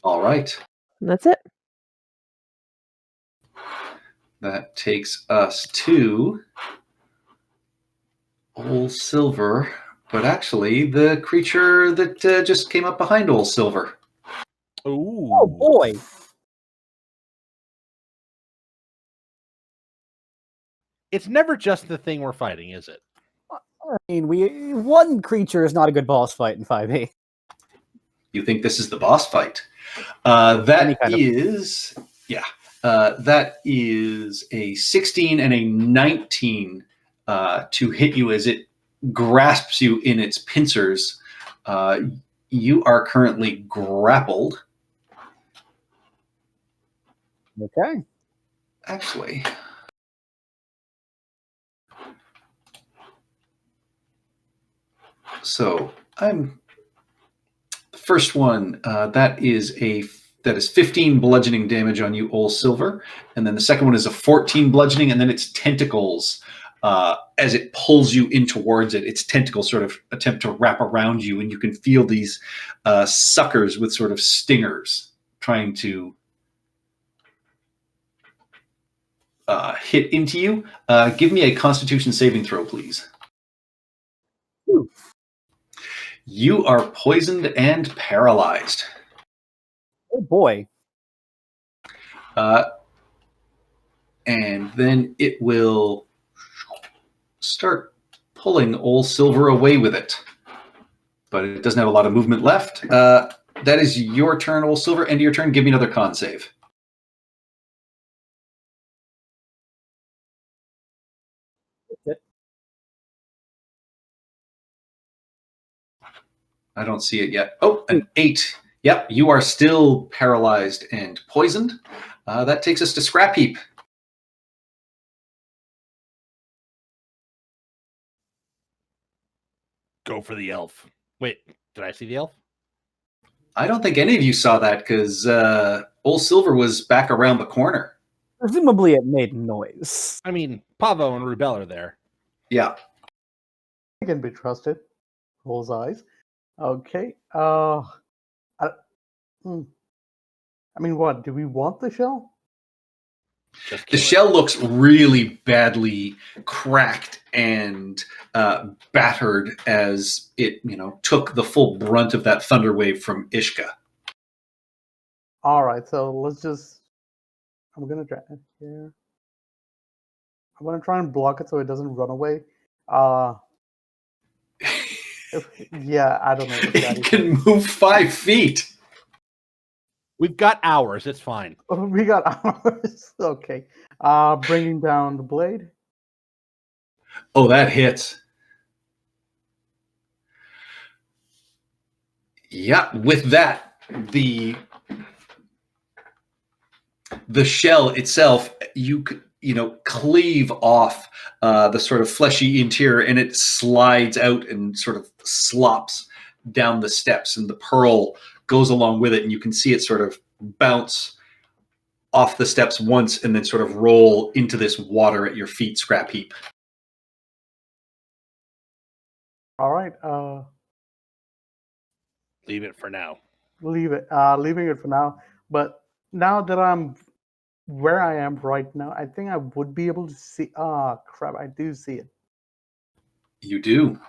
All right. And that's it. That takes us to Old Silver, but actually the creature that just came up behind Old Silver. Ooh. Oh boy. It's never just the thing we're fighting, is it? I mean, one creature is not a good boss fight in 5e. You think this is the boss fight? That is a 16 and a 19 to hit you as it grasps you in its pincers. You are currently grappled. Okay. Actually, so I'm the first one. That is 15 bludgeoning damage on you, Old Silver, and then the second one is a 14 bludgeoning, and then its tentacles, as it pulls you in towards it, its tentacles sort of attempt to wrap around you, and you can feel these suckers with sort of stingers trying to hit into you. Give me a Constitution saving throw, please. Ooh. You are poisoned and paralyzed. Oh boy. And then it will start pulling Old Silver away with it. But it doesn't have a lot of movement left. That is your turn, Old Silver. End of your turn. Give me another con save. I don't see it yet. Oh, an 8. Yep, you are still paralyzed and poisoned. That takes us to Scrap Heap. Go for the elf. Wait, did I see the elf? I don't think any of you saw that because Old Silver was back around the corner. Presumably it made noise. I mean, Pavo and Rubel are there. Yeah. He can be trusted. Rolls eyes. Okay. I mean, what? Do we want the shell? The shell looks really badly cracked and battered as it, took the full brunt of that thunder wave from Ishka. All right, so let's just. I'm gonna try it here. I'm gonna try and block it so it doesn't run away. Yeah, I don't know. It can move 5 feet. We've got hours. It's fine. We got hours. Okay. Bringing down the blade. Oh, that hits. Yeah, with that, the shell itself, you cleave off the sort of fleshy interior, and it slides out and sort of slops down the steps, and the pearl goes along with it, and you can see it sort of bounce off the steps once and then sort of roll into this water at your feet, Scrap Heap. All right. Leave it for now. Leaving it for now. But now that I'm where I am right now, I think I would be able to see. Crap! I do see it. You do.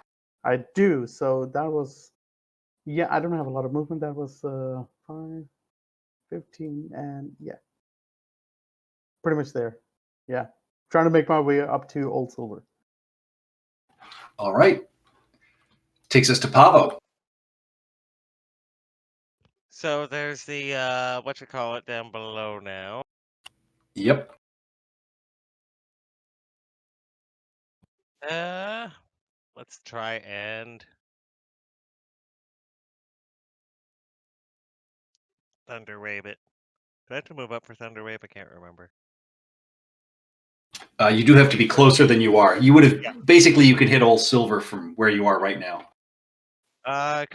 I do. So that was. Yeah, I don't have a lot of movement. That was 5, 15, and yeah, pretty much there. Yeah, trying to make my way up to Old Silver. All right. Takes us to Pavo. So there's the whatchamacallit down below now. Yep. Let's try and Thunder Wave it. Do I have to move up for Thunder Wave? I can't remember. You do have to be closer than you are. You would have basically you could hit Old Silver from where you are right now. Can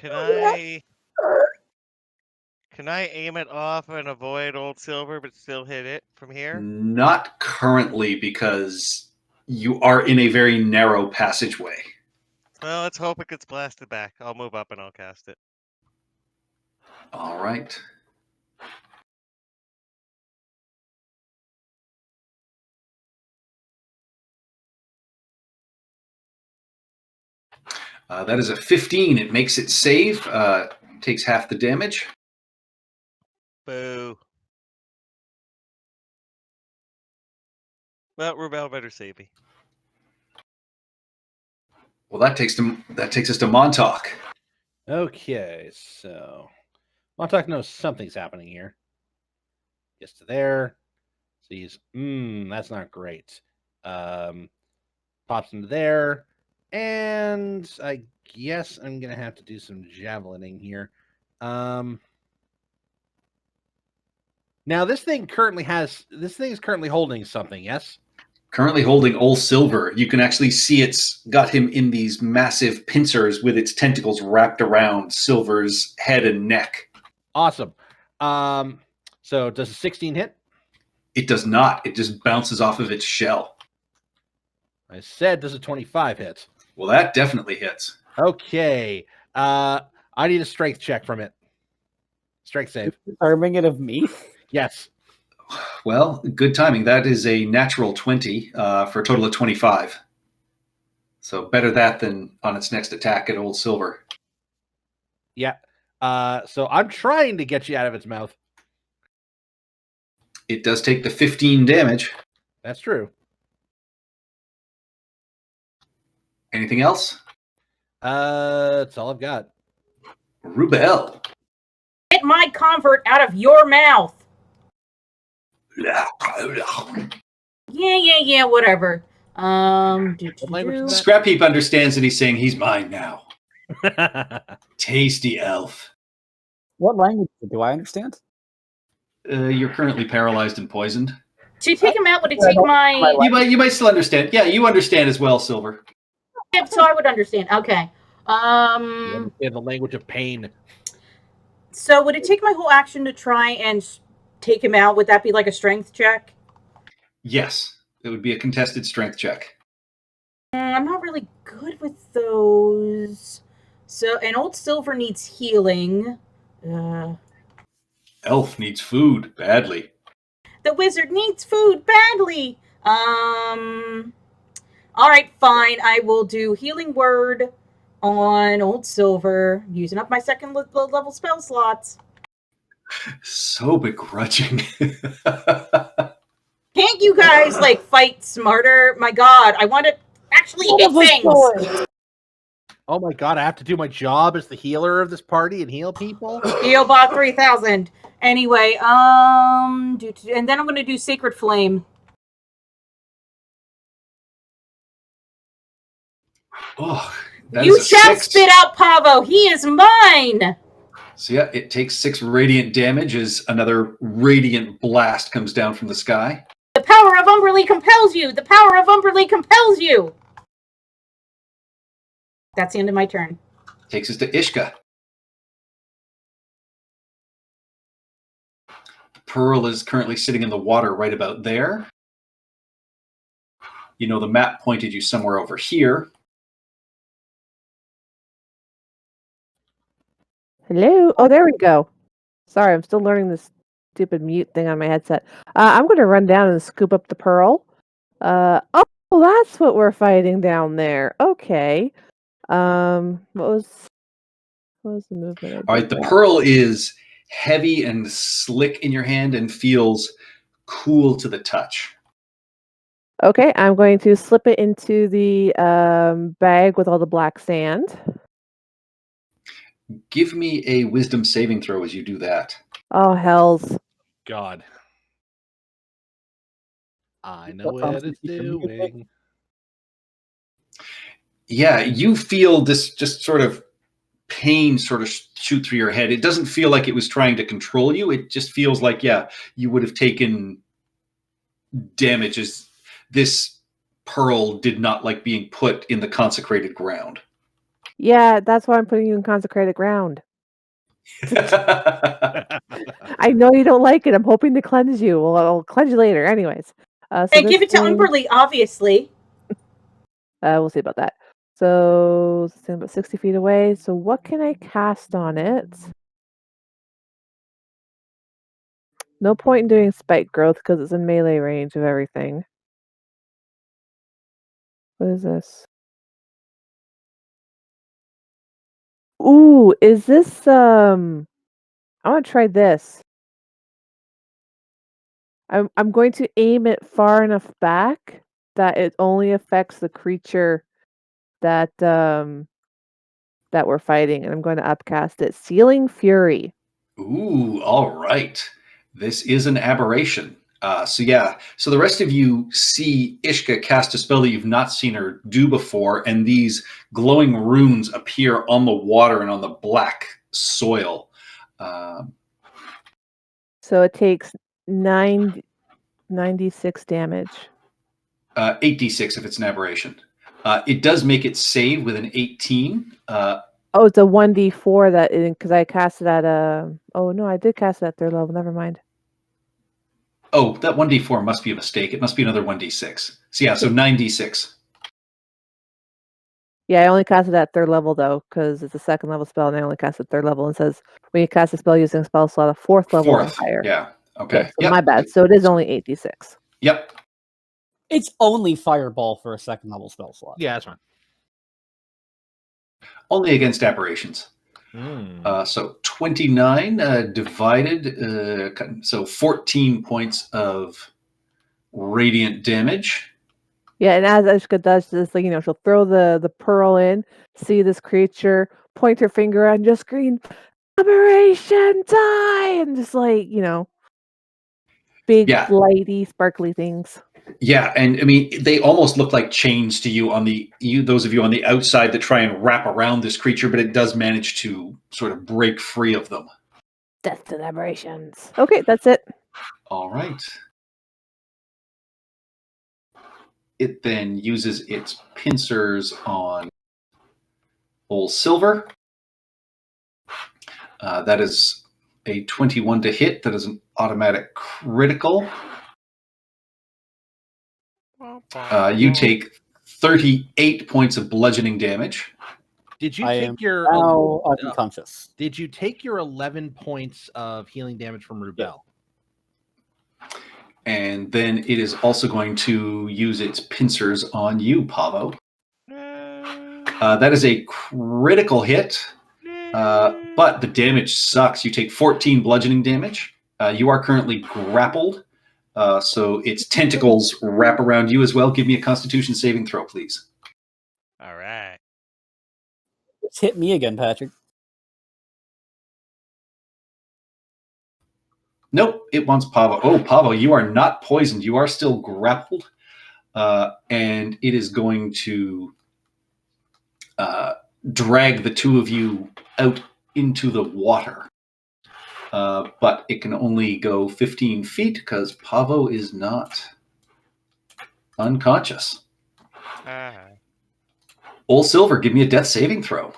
I aim it off and avoid Old Silver but still hit it from here? Not currently, because you are in a very narrow passageway. Well, let's hope it gets blasted back. I'll move up and I'll cast it. All right. That is a 15. It makes it save. Takes half the damage. Boo. Well, Rubel better save me. Well, that takes us to Montauk. Okay, so Montauk knows something's happening here. Gets to there. Sees, that's not great. Pops into there. And I guess I'm going to have to do some javelining here. Now, this thing is currently holding something, yes? Currently holding Old Silver. You can actually see it's got him in these massive pincers with its tentacles wrapped around Silver's head and neck. Awesome. So does a 16 hit? It does not. It just bounces off of its shell. I said does a 25 hit? Well, that definitely hits. Okay. I need a strength check from it. Strength save. Arming it of me? Yes. Well, good timing. That is a natural 20 for a total of 25. So better that than on its next attack at Old Silver. Yeah. So I'm trying to get you out of its mouth. It does take the 15 damage. That's true. Anything else? That's all I've got. Rubel. Get my convert out of your mouth. Yeah, whatever. Scrap Heap understands that he's saying he's mine now. Tasty elf. What language do I understand? You're currently paralyzed and poisoned. To take him out, would it take my... You might still understand. Yeah, you understand as well, Silver. Yeah, so I would understand. Okay. In the language of pain. So would it take my whole action to try and take him out? Would that be like a strength check? Yes. It would be a contested strength check. I'm not really good with those. So, and Old Silver needs healing. Elf needs food badly. The wizard needs food badly. All right, fine. I will do Healing Word on Old Silver, using up my second level spell slots. So begrudging. Can't you guys, fight smarter? My god, I want to actually hit things! Oh my god, I have to do my job as the healer of this party and heal people? Healbot 3000. Anyway, and then I'm going to do Sacred Flame. Oh, you shall spit out Pavo. He is mine. So yeah, it takes 6 radiant damage as another radiant blast comes down from the sky. The power of Umberly compels you! The power of Umberly compels you! That's the end of my turn. Takes us to Ishka. Pearl is currently sitting in the water right about there. You know the map pointed you somewhere over here. Hello? Oh, there we go. Sorry, I'm still learning this stupid mute thing on my headset. I'm going to run down and scoop up the pearl. Oh, that's what we're fighting down there. Okay. What was the movement? All right, the pearl is heavy and slick in your hand and feels cool to the touch. Okay, I'm going to slip it into the bag with all the black sand. Give me a wisdom saving throw as you do that. Oh, hells. God. I know What what prompts it's you to mute it? doing. Yeah, you feel this just sort of pain sort of shoot through your head. It doesn't feel like it was trying to control you. It just feels like, yeah, you would have taken damage as this pearl did not like being put in the consecrated ground. Yeah, that's why I'm putting you in consecrated ground. I know you don't like it. I'm hoping to cleanse you. Well, I'll cleanse you later. Anyways. So And give this it to thing- Umberly, obviously. We'll see about that. So, it's about 60 feet away. So, what can I cast on it? No point in doing spike growth because it's in melee range of everything. What is this? Ooh, is this I want to try this. I'm going to aim it far enough back that it only affects the creature that that we're fighting, and I'm going to upcast it. Sealing Fury. Ooh, all right. This is an aberration. So the rest of you see Ishka cast a spell that you've not seen her do before, and these glowing runes appear on the water and on the black soil. So it takes 96 damage. 8d6 if it's an aberration. It does make it save with an 18. Oh, it's a 1d4 that because I cast it at oh no, I did cast it at 3rd level. Never mind. Oh, that 1d4 must be a mistake. It must be another 1d6. So yeah, so 9d6. Yeah, I only cast it at 3rd level though, because it's a 2nd level spell, and I only cast it 3rd level. And it says when you cast a spell using a spell slot of 4th level or higher. Yeah. Okay. Yeah, so my bad. So it is only 8d6. Yep. It's only Fireball for a 2nd level spell slot. Yeah, that's fine. Only against aberrations. So 29 divided, so 14 points of radiant damage. Yeah, and as Ishka does this, like, she'll throw the pearl in, see this creature, point her finger and just scream, "Aberration, die!" And just big, lighty, sparkly things. Yeah, and I mean, they almost look like chains to you those of you on the outside that try and wrap around this creature, but it does manage to sort of break free of them. Death to the aberrations. Okay, that's it. All right. It then uses its pincers on Old Silver. That is a 21 to hit. That is an automatic critical. You take 38 points of bludgeoning damage. Did you I take am your now unconscious. Did you take your 11 points of healing damage from Rubel? And then it is also going to use its pincers on you, Pavo. That is a critical hit, but the damage sucks. You take 14 bludgeoning damage. You are currently grappled, so its tentacles wrap around you as well. Give me a Constitution saving throw, please. All right. It's hit me again, Patrick. Nope, it wants Pavo. Oh, Pavo, you are not poisoned. You are still grappled, and it is going to drag the two of you out into the water. But it can only go 15 feet because Pavo is not unconscious. Ah. Old Silver, give me a death saving throw.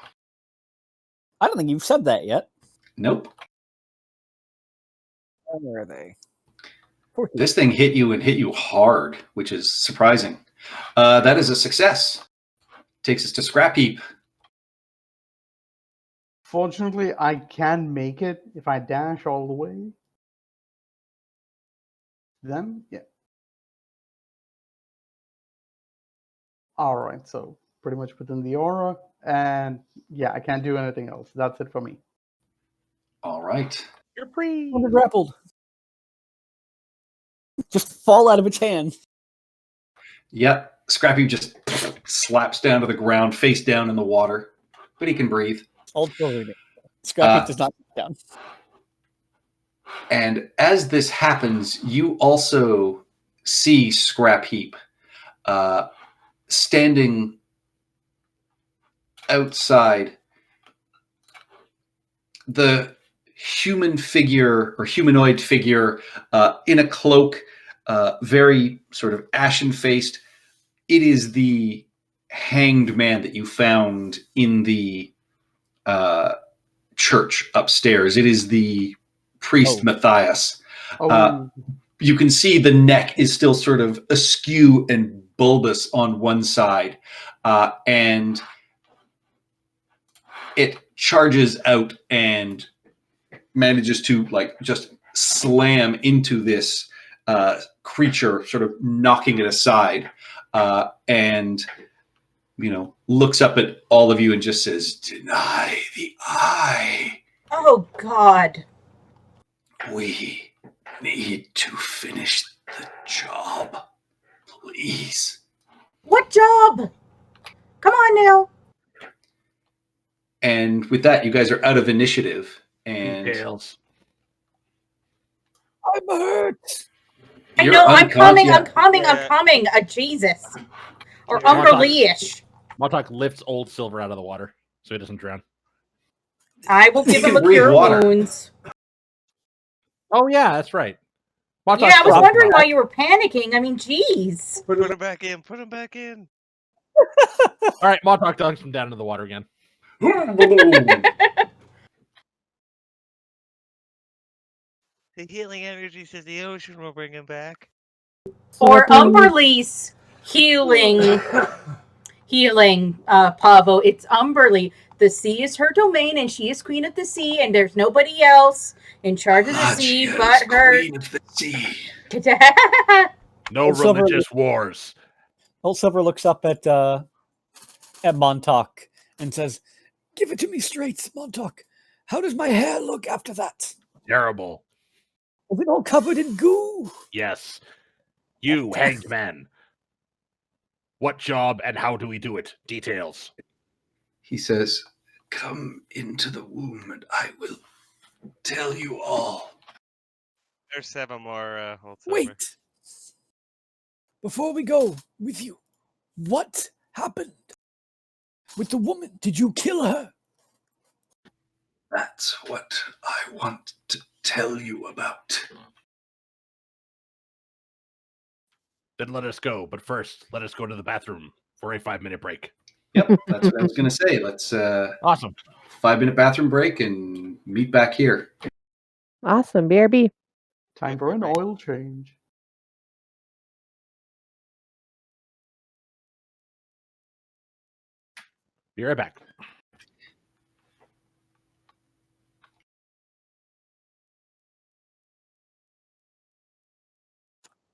I don't think you've said that yet. Nope. Where are they? This thing hit you and hit you hard, which is surprising. That is a success. Takes us to Scrap Heap. Fortunately, I can make it if I dash all the way. Then, yeah. All right, so pretty much within the aura, and yeah, I can't do anything else. That's it for me. All right. You're free. Under grappled. Just fall out of its hand. Yep. Scrap Heap just slaps down to the ground, face down in the water, but he can breathe. Old Silver. Scrappy does not go down. And as this happens, you also see Scrap Heap standing outside. The human figure or humanoid figure in a cloak, very sort of ashen-faced. It is the hanged man that you found in the church upstairs. It is the priest Matthias. You can see the neck is still sort of askew and bulbous on one side, and it charges out and manages to just slam into this creature, sort of knocking it aside, and looks up at all of you and just says, "Deny the eye. Oh, God. We need to finish the job. Please." What job? Come on now. And with that, you guys are out of initiative. And Details. I'm hurt. I You're know, I'm coming, unconscious. I'm coming. Jesus. Or Umberly-ish. Montauk lifts Old Silver out of the water so he doesn't drown. I will give He him can a breathe cure water. wounds. Oh yeah, that's right. Yeah, I was wondering why you were panicking. I mean, jeez. Put him back in. Put him back in. All right, Montauk dunks him down into the water again. The healing energy says the ocean will bring him back. Or Umberly's healing, Pavo. It's Umberly. The sea is her domain, and she is queen of the sea, and there's nobody else in charge of the sea but her. Queen of the sea. No Old Silver- religious wars. Old Silver looks up at Montauk and says, "Give it to me straight, Montauk. How does my hair look after that? Terrible. Is it all covered in goo?" Yes. You, hanged man. What job and how do we do it? Details. He says, "Come into the womb and I will tell you all." There's 7 more Old Silver. Wait. Before we go with you, what happened with the woman? Did you kill her? That's what I want to tell you about. Then let us go. But first, let us go to the bathroom for a 5-minute break. Yep, that's what I was going to say. Let's Awesome. 5-minute bathroom break and meet back here. Awesome. BRB. Time for an oil change. Be right back.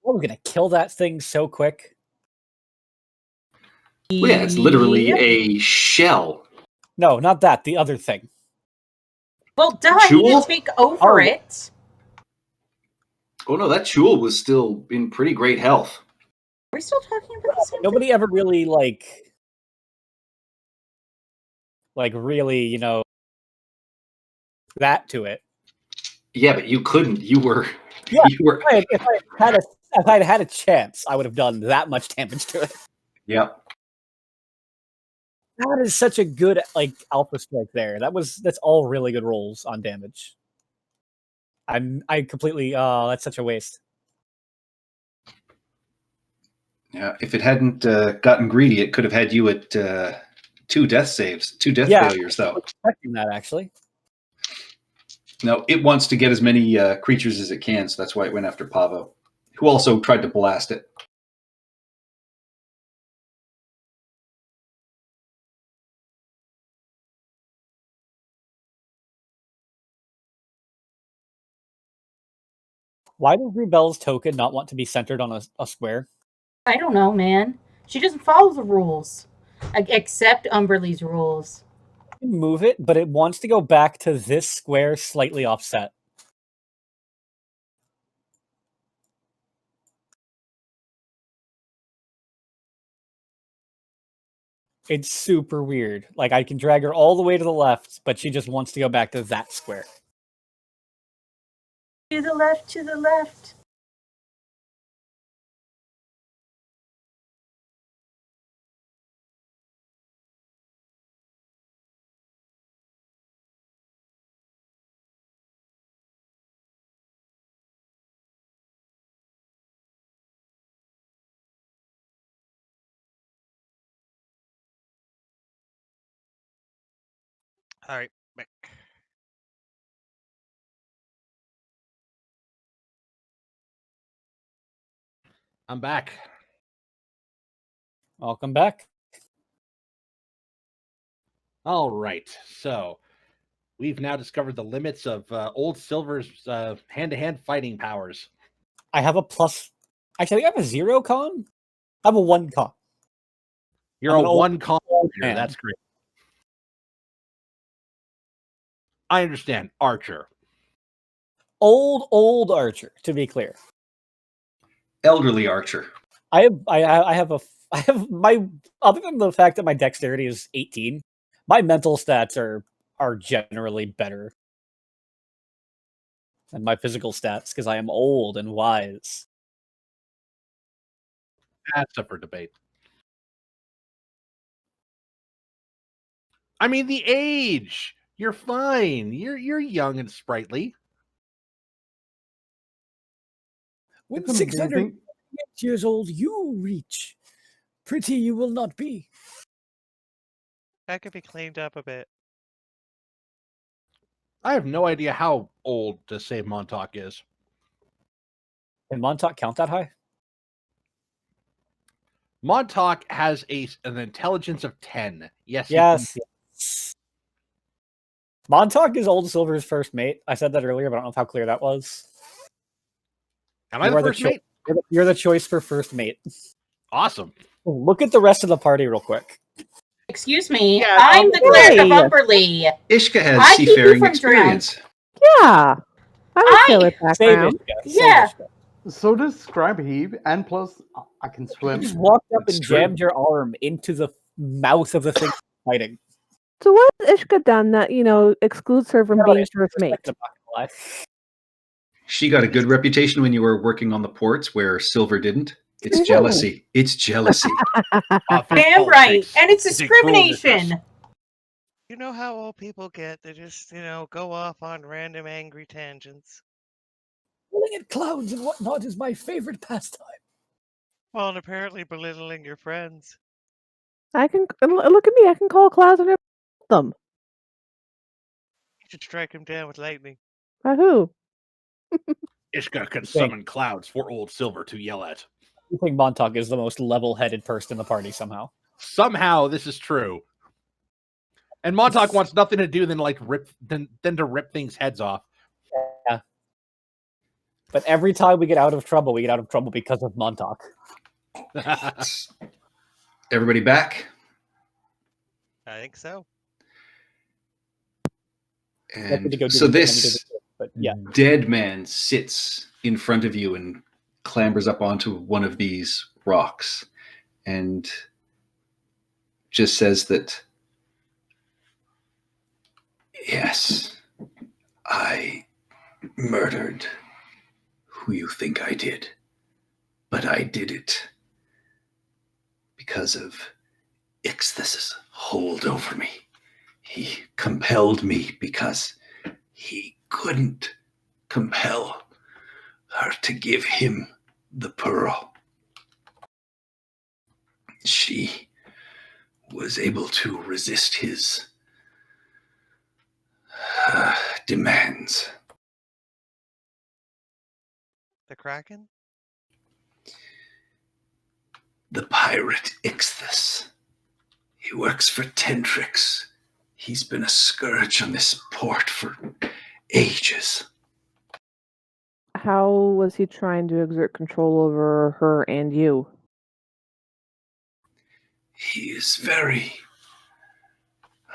Oh, we're gonna kill that thing so quick. Well, yeah, it's literally a shell. No, not that. The other thing. Well, duh, I need Jewel? to take over Oh. it. Oh no, that Jewel was still in pretty great health. We're still talking about the same Nobody ever really really, that to it. Yeah, but you couldn't. You were. Yeah, You were. If I'd had a chance, I would have done that much damage to it. Yep. That is such a good alpha strike there. That's all really good rolls on damage. I completely that's such a waste. Yeah, if it hadn't gotten greedy, it could have had you at 2 death saves, 2 death Yeah. failures, though. Expecting that, actually. No, it wants to get as many creatures as it can, so that's why it went after Pavo, who also tried to blast it. Why does Rubel's token not want to be centered on a square? I don't know, man. She doesn't follow the rules, except Umberlee's rules. Move it, but it wants to go back to this square slightly offset. It's super weird. Like, I can drag her all the way to the left, but she just wants to go back to that square. To the left, to the left. All right, Mick. I'm back. Welcome back. All right. So we've now discovered the limits of Old Silver's hand-to-hand fighting powers. I have a plus. Actually, I have a 0 con. I have a 1 con. You're I'm a an old 1 con. man. That's great. I understand. Archer. Old archer, to be clear. Elderly archer. I have my, other than the fact that my dexterity is 18, my mental stats are generally better than my physical stats because I am old and wise. That's up for debate. I mean, the age. You're fine. You're young and sprightly. When It's 608 amazing. years old you reach, pretty you will not be. That could be cleaned up a bit. I have no idea how old to say Montauk is. Can Montauk count that high? Montauk has an intelligence of 10. Yes. Yes. Montauk is Old Silver's first mate. I said that earlier, but I don't know how clear that was. Am I the first mate? You're the choice for first mate. Awesome. Look at the rest of the party real quick. Excuse me, Yeah, I'm the cleric of Hey. Umberlee. Ishka has I keep you seafaring from experience. Yeah. I would say with Save background. Ishka. Save Yeah. Ishka. So does Scribe Heave, and plus I can You swim. just walked up It's and true. jammed your arm into the mouth of the thing fighting. So what has Ishka done that, excludes her from being first mate? I'm not gonna lie. She got a good reputation when you were working on the ports where Silver didn't. It's Mhm. jealousy. It's jealousy. Damn right, and it's discrimination. You know how old people get? They just, go off on random angry tangents. Pulling at clouds and whatnot is my favorite pastime. Well, and apparently belittling your friends. I can look at me. I can call clouds and rip them. You should strike him down with lightning. By who? Ishka can summon clouds for Old Silver to yell at. I think Montauk is the most level-headed person in the party somehow. Somehow this is true. And Montauk wants nothing to do than to rip things heads off. But every time we get out of trouble, we get out of trouble because of Montauk. Everybody back? I think so. And to go do so the thing, I need to this do it, but yeah. dead man sits in front of you and clambers up onto one of these rocks and just says that, yes, I murdered who you think I did, but I did it because of Ixthus's hold over me. He compelled me because he couldn't compel her to give him the pearl. she was able to resist his demands. The Kraken? The pirate Ichthus. He works for Tentrix. He's been a scourge on this port for ages. How was he trying to exert control over her and you? He is very,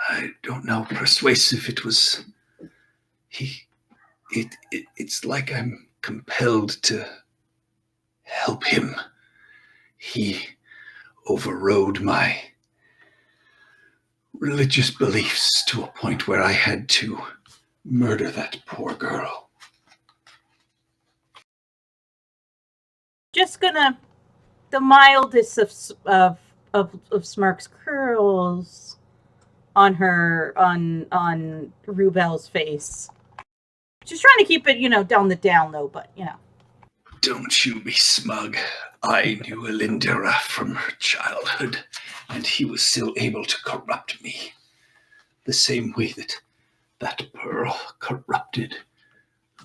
I don't know, persuasive. It's like I'm compelled to help him. He overrode my religious beliefs to a point where I had to murder that poor girl. Just gonna the mildest of smirks curls on Rubel's face. Just trying to keep it, down the down low, but Don't you be smug. I knew Elendira from her childhood, and he was still able to corrupt me. The same way that pearl corrupted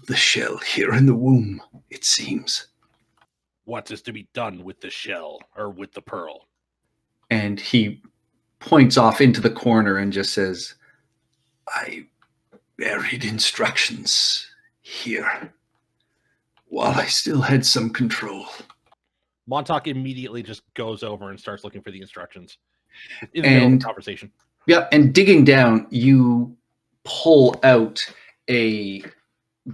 the shell here in the womb, it seems. What is to be done with the shell, or with the pearl? And he points off into the corner and just says, I buried instructions here while I still had some control. Montauk immediately just goes over and starts looking for the instructions in the middle of the conversation. Yeah, and digging down, you pull out a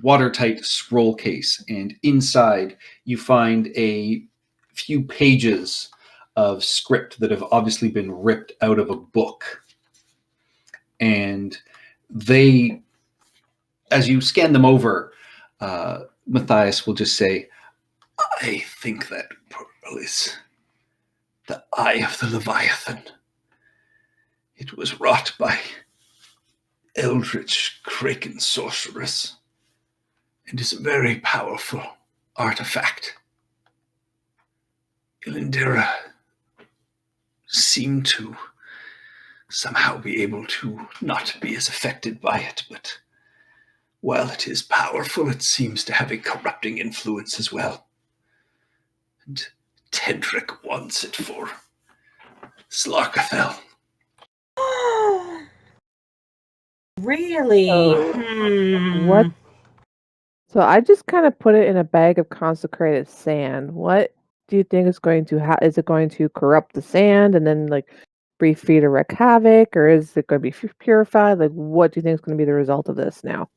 watertight scroll case, and inside you find a few pages of script that have obviously been ripped out of a book. And they, as you scan them over, Matthias will just say, I think that pearl is the eye of the Leviathan. It was wrought by eldritch Kraken sorceress and is a very powerful artifact. Elendira seemed to somehow be able to not be as affected by it, but while it is powerful, it seems to have a corrupting influence as well. And Tedric wants it for Slarkathel. Really? What? So I just kind of put it in a bag of consecrated sand. What do you think is going to is it going to corrupt the sand and then be free to wreak havoc, or is it going to be purified? What do you think is going to be the result of this now?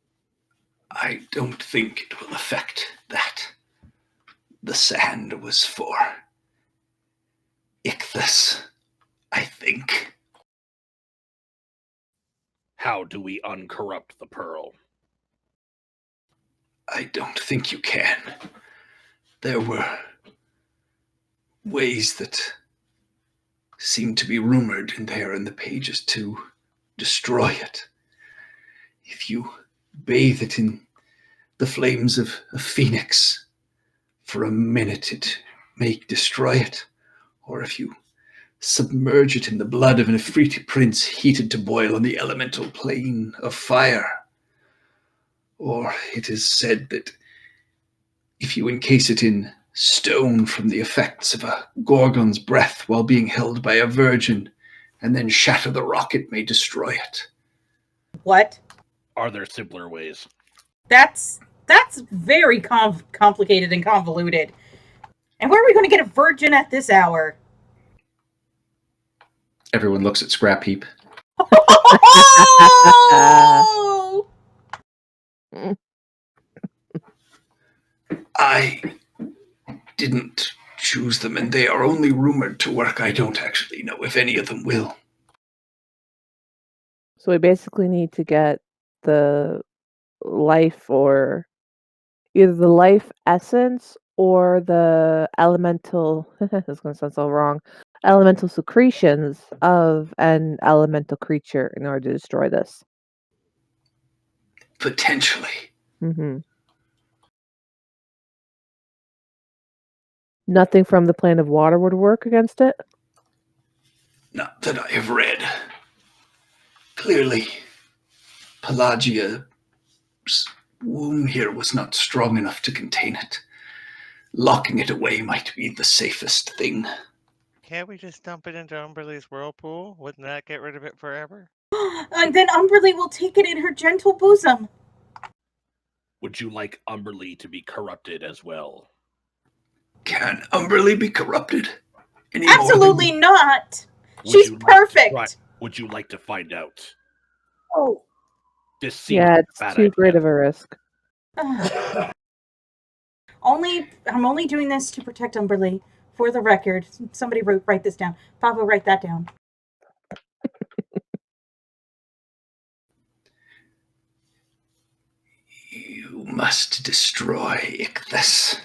I don't think it will affect that. The sand was for Ichthus, I think. How do we uncorrupt the pearl? I don't think you can. There were ways that seemed to be rumored in the pages to destroy it. If you bathe it in the flames of a phoenix for a minute, it may destroy it. Or if you submerge it in the blood of an Ifriti prince heated to boil on the elemental plane of fire. Or it is said that if you encase it in stone from the effects of a Gorgon's breath while being held by a virgin, and then shatter the rock, it may destroy it. What? Are there simpler ways? That's very complicated and convoluted. And where are we going to get a virgin at this hour? Everyone looks at Scrap Heap. Oh! I didn't choose them, and they are only rumored to work. I don't actually know if any of them will. So we basically need to get the life, or either the life essence or the elemental, this is going to sound so wrong, elemental secretions of an elemental creature in order to destroy this. Potentially. Mm-hmm. Nothing from the plane of water would work against it? Not that I have read. Clearly, Pelagia's womb here was not strong enough to contain it. Locking it away might be the safest thing. Can't we just dump it into Umberly's whirlpool? Wouldn't that get rid of it forever? And then Umberly will take it in her gentle bosom. Would you like Umberly to be corrupted as well? Can Umberly be corrupted? Any more Absolutely than- not. Would She's you like to perfect. try- Would you like to find out? Oh, This seems Yeah, like a it's bad too idea. great of a risk. I'm only doing this to protect Umberly. For the record, somebody write this down. Pavo, write that down. You must destroy Ichthus.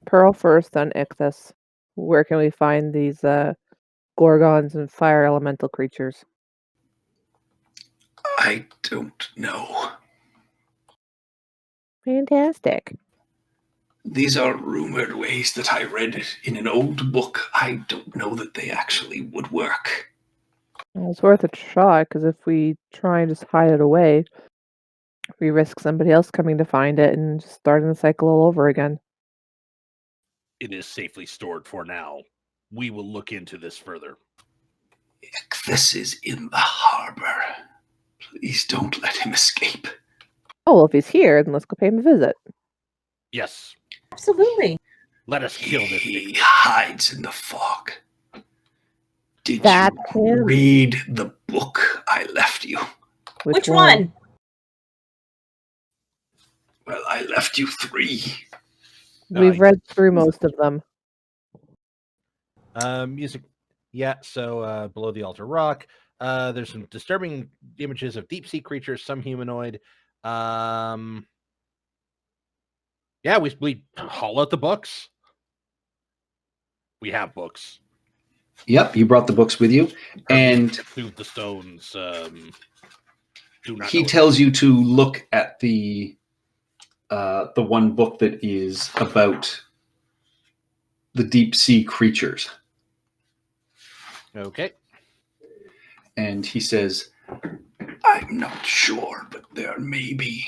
Pearl first, then Ichthus. Where can we find these gorgons and fire elemental creatures? I don't know. Fantastic. These are rumored ways that I read in an old book. I don't know that they actually would work. Well, it's worth a shot, because if we try and just hide it away, we risk somebody else coming to find it and just starting the cycle all over again. It is safely stored for now. We will look into this further. Ichthus is in the harbor. Please don't let him escape. Oh, well, if he's here, then let's go pay him a visit. Yes, Absolutely. let us kill this He thing. hides in the fog. Did That's you him. read the book I left you? Which one? Well, I left you 3. We've read through most of them. Music. Yeah, so below the altar rock, there's some disturbing images of deep sea creatures, some humanoid. Yeah, we haul out the books. We have books. Yep, you brought the books with you, and Include the stones. Do not he know tells you to look at the one book that is about the deep sea creatures. Okay. And he says, I'm not sure, but there may be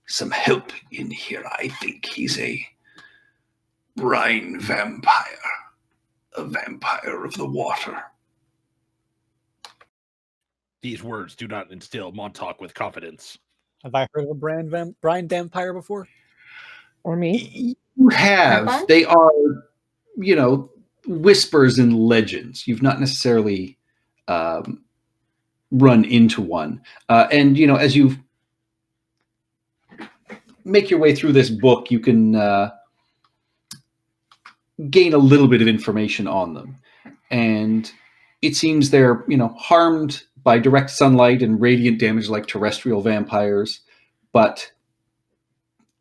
some help in here. I think he's a brine vampire, a vampire of the water. These words do not instill Montauk with confidence. Have I heard of a Brian vampire before? Or me? You have. Vampire? They are, whispers and legends. You've not necessarily run into one. And, as you make your way through this book, you can gain a little bit of information on them. And it seems they're, harmed by direct sunlight and radiant damage like terrestrial vampires, but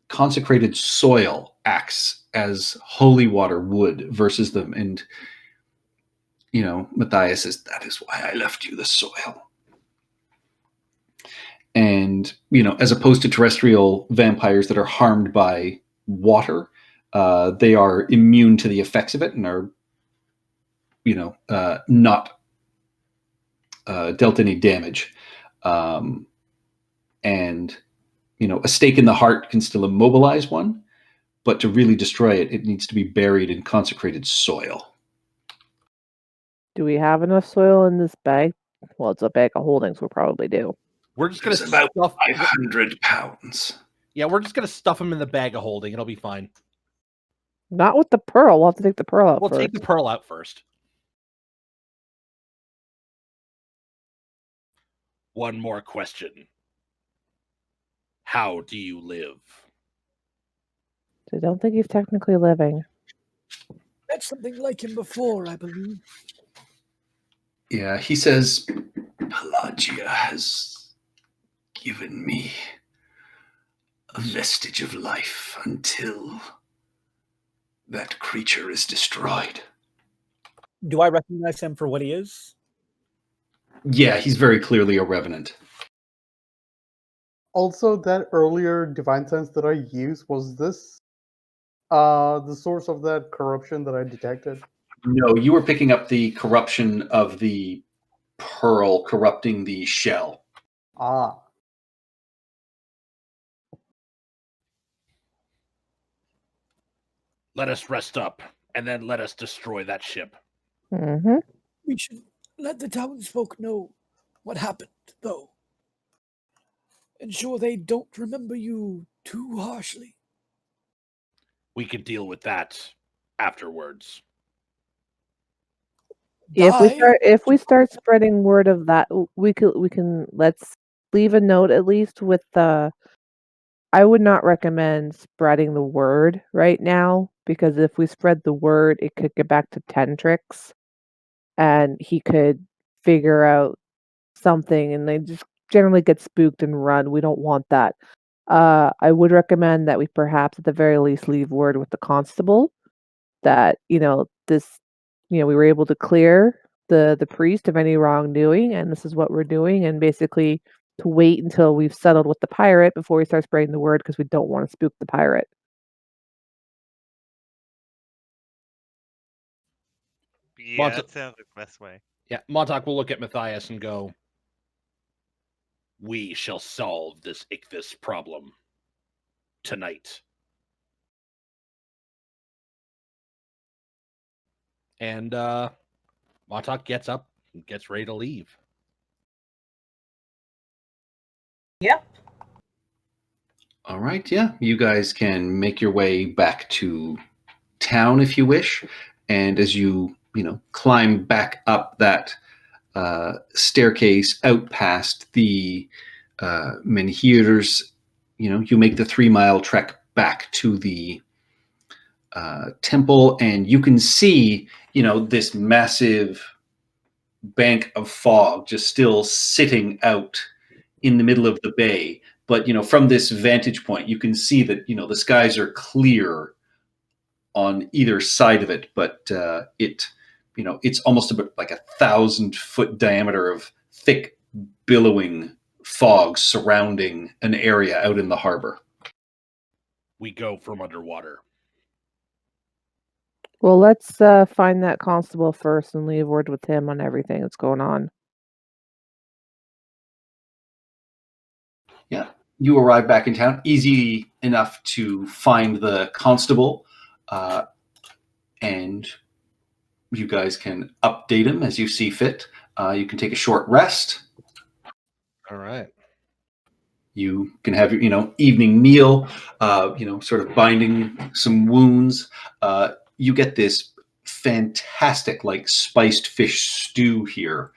consecrated soil acts as holy water would versus them. And, Matthias says, that is why I left you the soil. And, as opposed to terrestrial vampires that are harmed by water, they are immune to the effects of it and are, not dealt any damage. And, a stake in the heart can still immobilize one, but to really destroy it, it needs to be buried in consecrated soil. Do we have enough soil in this bag? Well, it's a bag of holdings. We probably do. We're just gonna It's about stuff. 500 pounds. Yeah, we're just gonna stuff them in the bag of holding. It'll be fine. Not with the pearl. We'll have to take the pearl out We'll first. take the pearl out first. One more question. How do you live? I don't think he's technically living. met something like him before, I believe. Yeah, he says, Pelagia has given me a vestige of life until that creature is destroyed. Do I recognize him for what he is? Yeah, he's very clearly a revenant. Also, that earlier divine sense that I used, was this the source of that corruption that I detected? No, you were picking up the corruption of the pearl corrupting the shell. Ah, Let us rest up, and then let us destroy that ship. Mm-hmm. We should let the townsfolk know what happened, though. Ensure they don't remember you too harshly. We can deal with that afterwards. If we start spreading word of that, we can let's leave a note at least with the. I would not recommend spreading the word right now because if we spread the word, it could get back to Tentrix, and he could figure out something, and they just generally get spooked and run. We don't want that. I would recommend that we perhaps at the very least leave word with the constable that this we were able to clear the priest of any wrongdoing, and this is what we're doing, and basically to wait until we've settled with the pirate before we start spreading the word because we don't want to spook the pirate. Yeah, that sounds like the best way. Yeah, Montauk will look at Matthias and go, We shall solve this Ichthys problem tonight. and Montauk gets up and gets ready to leave. Yep. All right, yeah. You guys can make your way back to town if you wish. And as you climb back up that staircase out past the menhirs, you make the 3-mile trek back to the temple, and you can see, this massive bank of fog just still sitting out in the middle of the bay. But from this vantage point, you can see that the skies are clear on either side of it, but it's almost about like 1,000-foot diameter of thick, billowing fog surrounding an area out in the harbor. We go from underwater. Well, let's find that constable first and leave word with him on everything that's going on. Yeah, you arrive back in town. Easy enough to find the constable, and you guys can update him as you see fit. You can take a short rest. All right. You can have your evening meal, sort of binding some wounds. You get this fantastic spiced fish stew here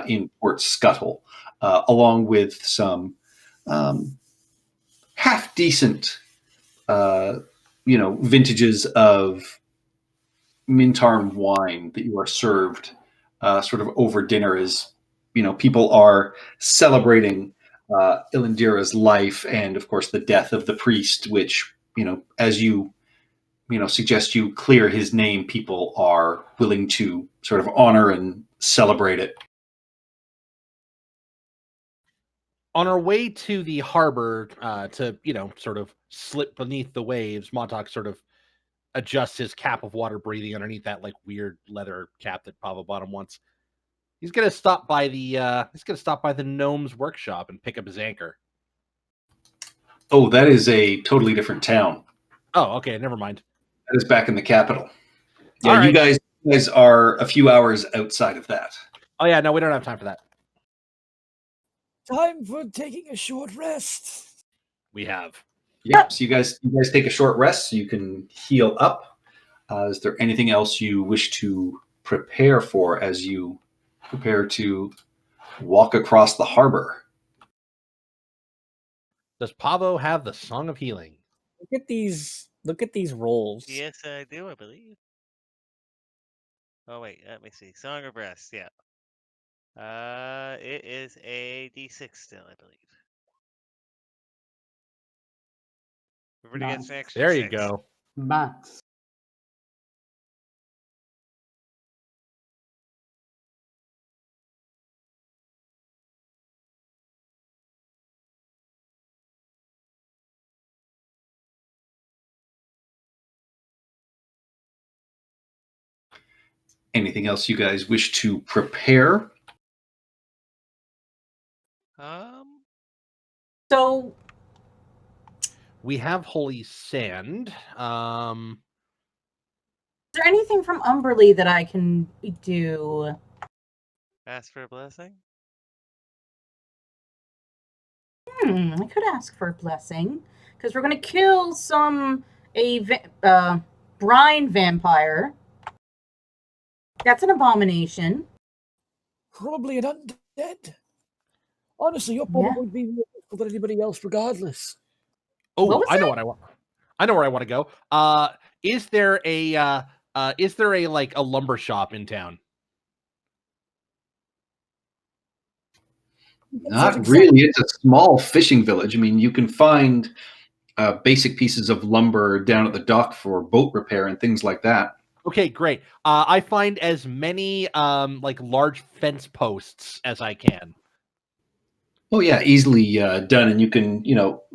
in Port Scuttle, along with some half decent vintages of Mintarn wine that you are served sort of over dinner as people are celebrating Ilandira's life and of course the death of the priest, which as you suggest you clear his name, people are willing to sort of honor and celebrate it. On our way to the harbor to sort of slip beneath the waves, Montauk sort of adjusts his cap of water breathing underneath that weird leather cap that Pava Bottom wants. He's gonna stop by the gnome's workshop and pick up his anchor. Oh, that is a totally different town. Oh, okay, never mind. That is back in the capital. Yeah, All right. you guys are a few hours outside of that. Oh yeah, no, we don't have time for that. Time for taking a short rest. We have. Yeah, so you guys take a short rest so you can heal up. Is there anything else you wish to prepare for as you prepare to walk across the harbor? Does Pavo have the Song of Healing? Look at these rolls. Yes, I do, I believe. Oh wait, let me see. Song of Rest, yeah. It is a D6 still, I believe. Everybody gets an extra There you 6. go. Max. Anything else you guys wish to prepare? So We have holy sand. is there anything from Umberly that I can do? Ask for a blessing? I could ask for a blessing. Because we're going to kill brine vampire. That's an abomination. Probably an undead. Honestly, you're probably going to be more useful than anybody else, regardless. Oh, I know what I want. I know where I want to go. Is there a like a lumber shop in town? Not really. It's a small fishing village. I mean, you can find basic pieces of lumber down at the dock for boat repair and things like that. Okay, great. I find as many like large fence posts as I can. Oh yeah, easily done. And you can,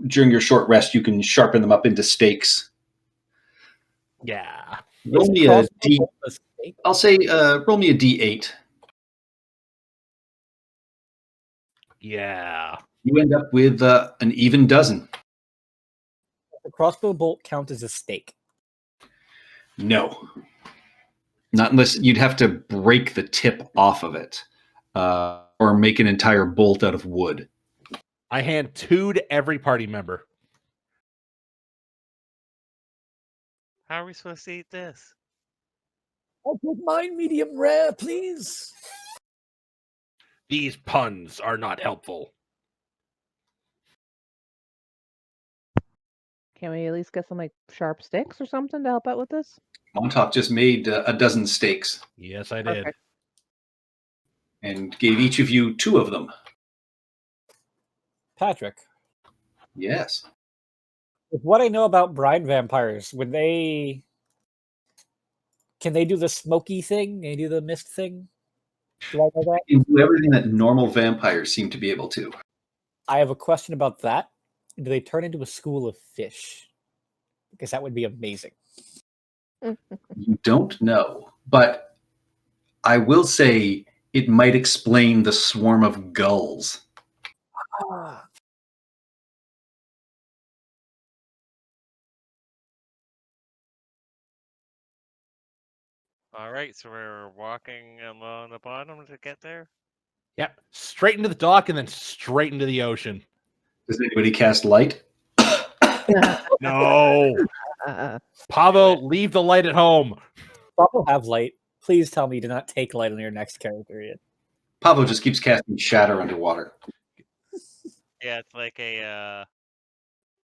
during your short rest, you can sharpen them up into stakes. Yeah. Roll me a D. I'll say, roll me a D8. Yeah. You end up with an even dozen. The crossbow bolt count as a stake. No. Not unless you'd have to break the tip off of it or make an entire bolt out of wood. I hand 2 to every party member. How are we supposed to eat this? I'll put mine medium rare, please. These puns are not helpful. Can we at least get some like sharp sticks or something to help out with this? Montauk just made a dozen steaks. Yes, I did. Perfect. And gave each of you 2 of them. Patrick, Yes. with what I know about brine vampires, can they do the smoky thing? Can they do the mist thing? Do I know that? You do everything that normal vampires seem to be able to. I have a question about that. Do they turn into a school of fish? Because that would be amazing. You don't know, but I will say it might explain the swarm of gulls. All right, so we're walking along the bottom to get there. Yep. Straight into the dock and then straight into the ocean. Does anybody cast light? No. Pavo, leave the light at home. Pavo have light. Please tell me you do not take light on your next character yet. Pavo just keeps casting shatter underwater. Yeah, it's like a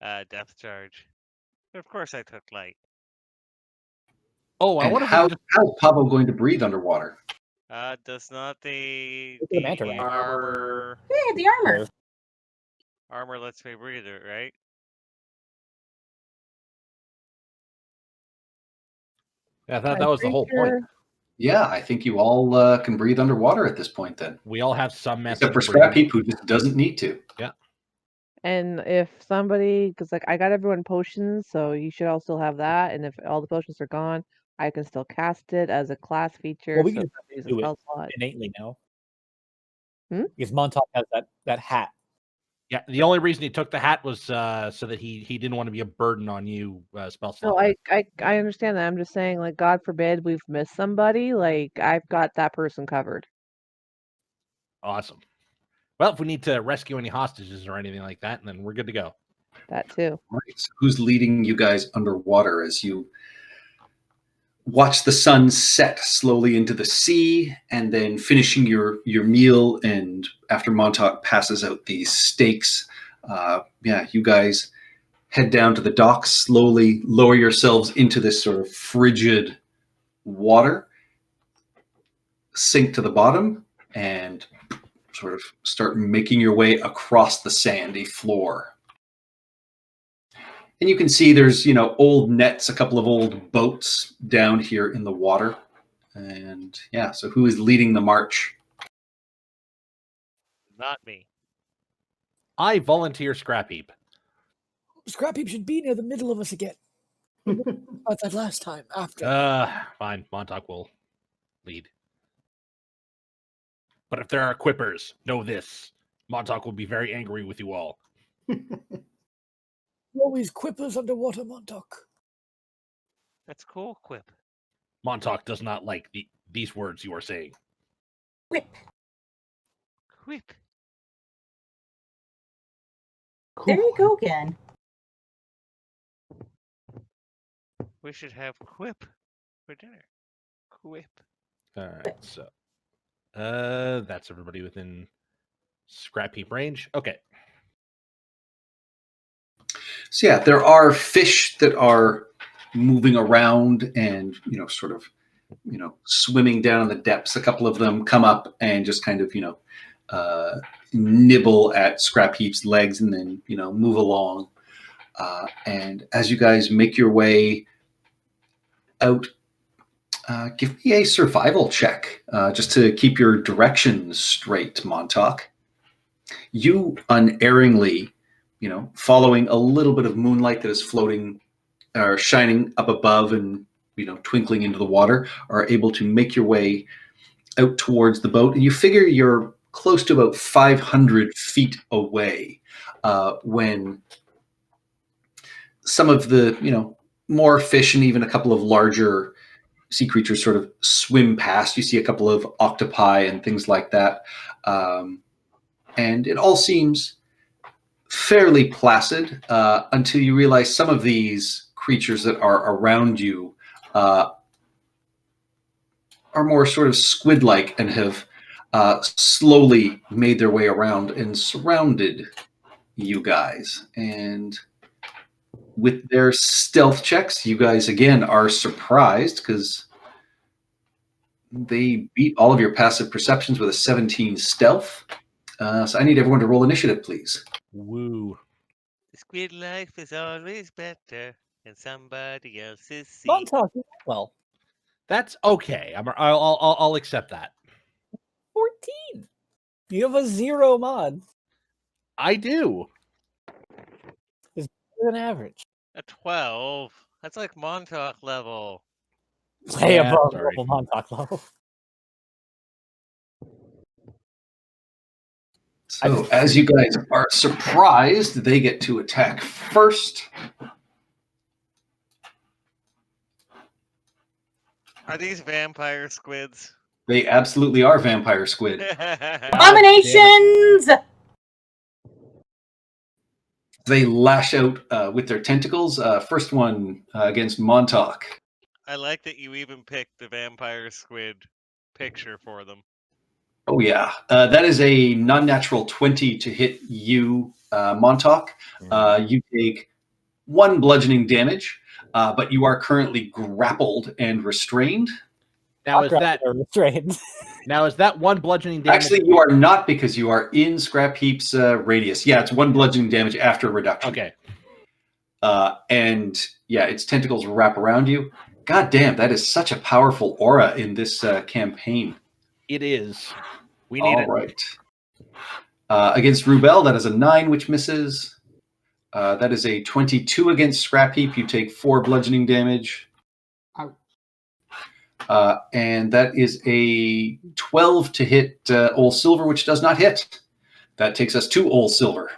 depth charge. But of course, I took light. Oh, I And wonder how's Pavo going to breathe underwater? Does not the manta ray. armor Yeah, the armor. armor lets me breathe it, right? Yeah, I thought that was the whole point. Yeah, I think you all can breathe underwater at this point then. We all have some method. Except for Scrap Heap, who just doesn't need to. Yeah. And if somebody, because like I got everyone potions, so you should all still have that. And if all the potions are gone, I can still cast it as a class feature. Well, we so can if I use a do it spell slot. innately now. Hmm? Because Montauk has that hat. Yeah, the only reason he took the hat was so that he didn't want to be a burden on you, spell slot. No, I understand that. I'm just saying, like, God forbid we've missed somebody. Like, I've got that person covered. Awesome. Well, if we need to rescue any hostages or anything like that, then we're good to go. That too. Right. So who's leading you guys underwater as you watch the sun set slowly into the sea and then finishing your meal? And after Montauk passes out these steaks, you guys head down to the docks, slowly lower yourselves into this sort of frigid water, sink to the bottom, and sort of start making your way across the sandy floor. And you can see there's, old nets, a couple of old boats down here in the water. And yeah, so who is leading the march? Not me. I volunteer Scrap Heap. Scrap Heap should be near the middle of us again. About that last time after. Fine. Montauk will lead. But if there are equippers, know this. Montauk will be very angry with you all. Always quippers underwater, Montauk. That's cool, Quip. Montauk does not like these words you are saying. Whip. Quip. There you go again. We should have Quip for dinner. Quip. All right, so that's everybody within scrap heap range. Okay. So yeah, there are fish that are moving around and, sort of, swimming down in the depths. A couple of them come up and just kind of, nibble at Scrap Heap's legs and then, move along. And as you guys make your way out, give me a survival check just to keep your directions straight, Montauk. You unerringly, following a little bit of moonlight that is floating or shining up above and, twinkling into the water, are able to make your way out towards the boat. And you figure you're close to about 500 feet away when some of the, more fish and even a couple of larger sea creatures sort of swim past. You see a couple of octopi and things like that. And it all seems fairly placid until you realize some of these creatures that are around you are more sort of squid-like and have slowly made their way around and surrounded you guys. And with their stealth checks, you guys again are surprised because they beat all of your passive perceptions with a 17 stealth. So I need everyone to roll initiative, please. Woo. The squid life is always better than somebody else's sea. Montauk, well, That's okay. I'll accept that. 14. You have a 0 mod. I do. It's better than average. A 12. That's like Montauk level. Way Yeah, above sorry. level Montauk level. So as you guys are surprised, they get to attack first. Are these vampire squids? They absolutely are vampire squid. Abominations! They lash out with their tentacles. First one against Montauk. I like that you even picked the vampire squid picture for them. Oh, yeah. That is a non-natural 20 to hit you, Montauk. You take 1 bludgeoning damage, but you are currently grappled and restrained. Now is that restrained? Now is that 1 bludgeoning damage? Actually, you are not because you are in Scrap Heap's radius. Yeah, it's 1 bludgeoning damage after reduction. Okay. And yeah, its tentacles wrap around you. God damn, that is such a powerful aura in this campaign. It is. We need it. All right. Against Rubel, that is a 9, which misses. That is a 22 against Scrap Heap. You take 4 bludgeoning damage. And that is a 12 to hit Old Silver, which does not hit. That takes us to Old Silver.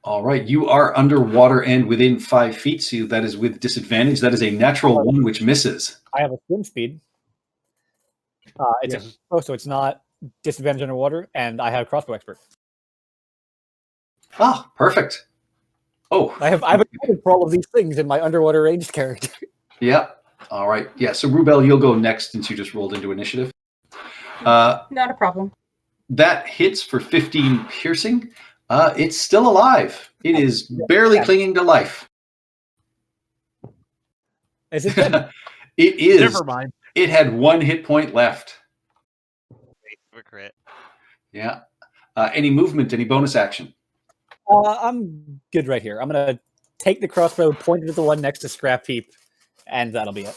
All right, you are underwater and within 5 feet, so that is with disadvantage. That is a natural 1, which misses. I have a swim speed. It's so it's not disadvantage underwater, and I have crossbow expert. Ah, perfect. Oh, I've accounted for all of these things in my underwater ranged character. Yeah. All right. Yeah. So Rubel, you'll go next since you just rolled into initiative. Not a problem. That hits for 15 piercing. It's still alive. It is barely clinging to life. Is it dead? It is. Never mind. It had 1 hit point left. Wait for crit. Yeah. Any movement? Any bonus action? I'm good right here. I'm gonna take the crossbow, point it at the one next to Scrap Heap, and that'll be it.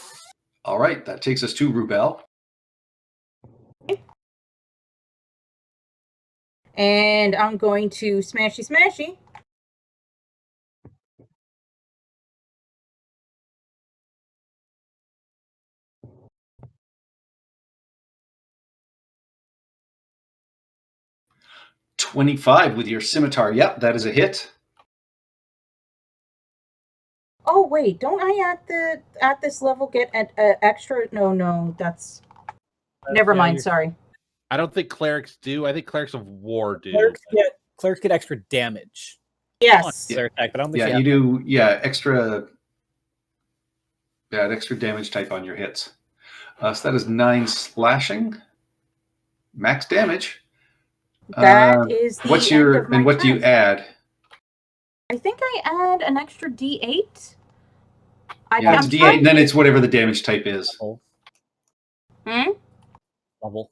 All right. That takes us to Rubel. And I'm going to smashy smashy. $25 with your scimitar. Yep, that is a hit. Oh wait, don't I at this level get an extra? No, that's never yeah, mind. you're- Sorry. I don't think clerics do. I think clerics of war do. Clerics get extra damage. Yes. On their attack, but I don't think Yeah, they you have do. Yeah, extra. Yeah, an extra damage type on your hits. So that is 9 slashing. Max damage. That is the What's end your of my and what do you turn. add? I think I add an extra D8. Yeah, it's I'm D8, trying and then to- it's whatever the damage type is. level.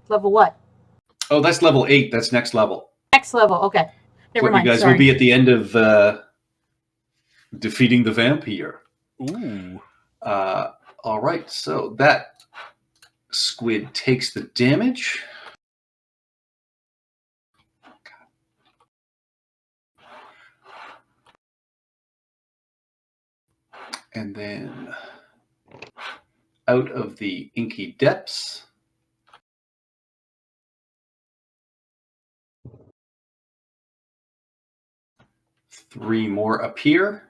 Level what? Oh, that's level 8. That's next level. Next level. Okay. Never What mind. you guys Sorry. will be at the end of defeating the vampire. Ooh. All right, so that squid takes the damage. And then out of the inky depths, three more appear.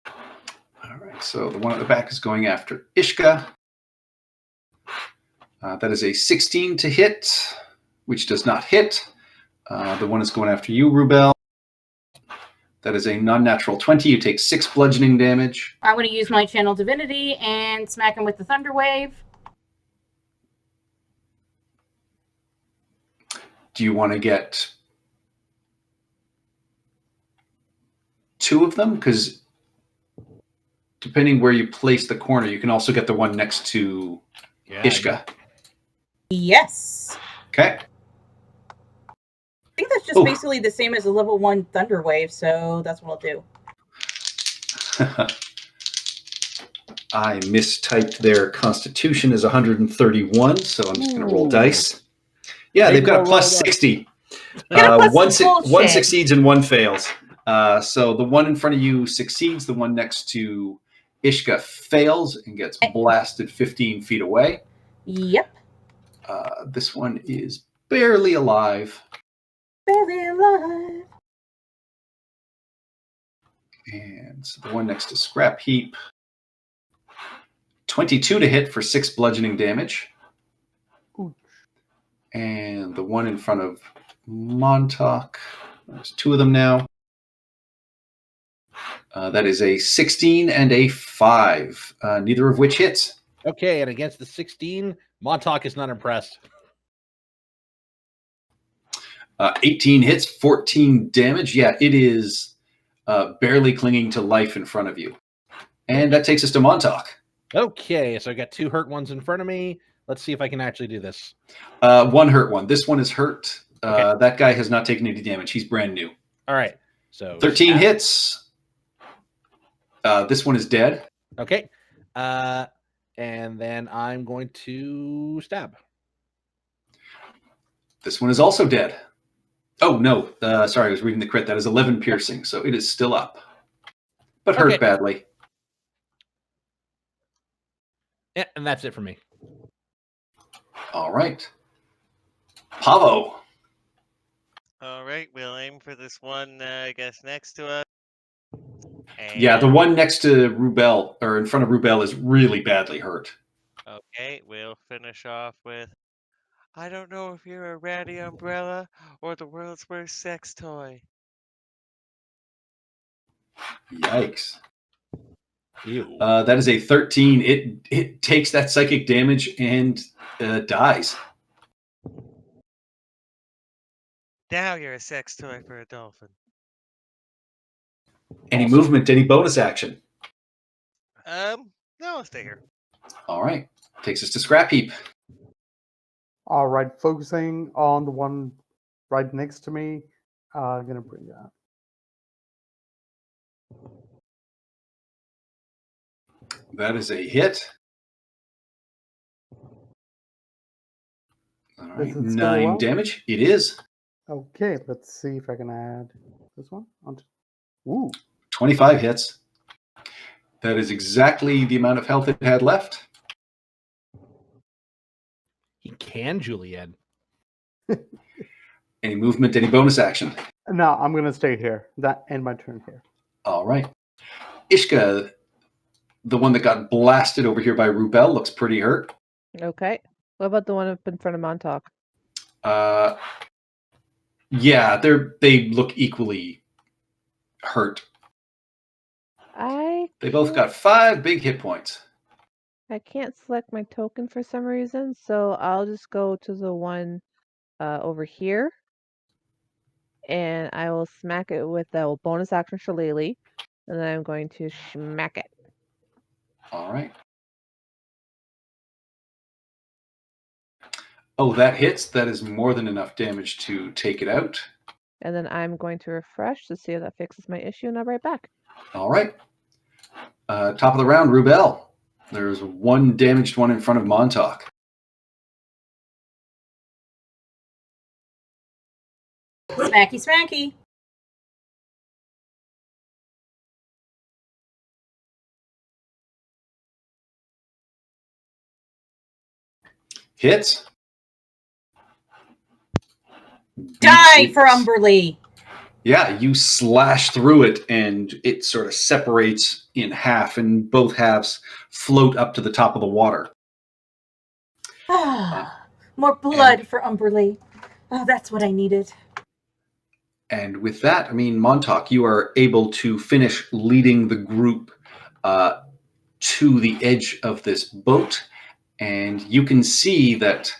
All right, so the one at the back is going after Ishka. That is a 16 to hit, which does not hit. The one is going after you, Rubel. That is a non-natural 20. You take 6 bludgeoning damage. I'm going to use my Channel Divinity and smack him with the Thunder Wave. Do you want to get 2 of them? Because depending where you place the corner, you can also get the one next to Ishka. Yes. Okay. I think that's just basically the same as a level 1 Thunder Wave, so that's what I'll do. I mistyped their constitution as 131, so I'm just going to roll dice. Yeah, they've got a plus 60. One succeeds and one fails. So the one in front of you succeeds. The one next to Ishka fails and gets blasted 15 feet away. Yep. This one is barely alive. Barely alive. And so the one next to Scrap Heap, 22 to hit for 6 bludgeoning damage. Ooh. And the one in front of Montauk, there's 2 of them now. That is a 16 and a 5, neither of which hits. Okay, and against the 16, Montauk is not impressed. 18 hits, 14 damage. Yeah, it is barely clinging to life in front of you. And that takes us to Montauk. Okay, so I got 2 hurt ones in front of me. Let's see if I can actually do this. One hurt one. This one is hurt. Okay. That guy has not taken any damage. He's brand new. All right. So 13 hits. This one is dead. Okay. And then I'm going to stab. This one is also dead. Oh, no. Sorry, I was reading the crit. That is 11 piercing, so it is still up. But hurt badly. Yeah, and that's it for me. All right. Pavo. All right, we'll aim for this one, I guess, next to us. Yeah, the one next to Rubel, or in front of Rubel, is really badly hurt. Okay, we'll finish off with, I don't know if you're a ratty umbrella or the world's worst sex toy. Yikes. Ew. That is a 13. It takes that psychic damage and dies. Now you're a sex toy for a dolphin. Any movement, any bonus action? No, I'll stay here. All right. Takes us to Scrap Heap. All right, focusing on the one right next to me. I'm gonna bring that. That is a hit. All right, Is it still 9 well? damage. It is. Okay, let's see if I can add this one. Ooh. 25 hits. That is exactly the amount of health it had left. He can, Juliet. Any movement, any bonus action? No, I'm going to stay here. That end my turn here. All right. Ishka, the one that got blasted over here by Rubel, looks pretty hurt. Okay. What about the one up in front of Montauk? Yeah, they look equally hurt. They both got 5 big hit points. I can't select my token for some reason, so I'll just go to the one over here. And I will smack it with the bonus action shillelagh. And then I'm going to smack it. All right. Oh, that hits. That is more than enough damage to take it out. And then I'm going to refresh to see if that fixes my issue, and I'll be right back. All right. Top of the round, Rubel. There's one damaged one in front of Montauk. Smacky, smacky. Hits. Die for Umberlee. Yeah, you slash through it, and it sort of separates in half, and both halves float up to the top of the water. More blood for Umberlee. Oh, that's what I needed. And with that, I mean, Montauk, you are able to finish leading the group to the edge of this boat, and you can see that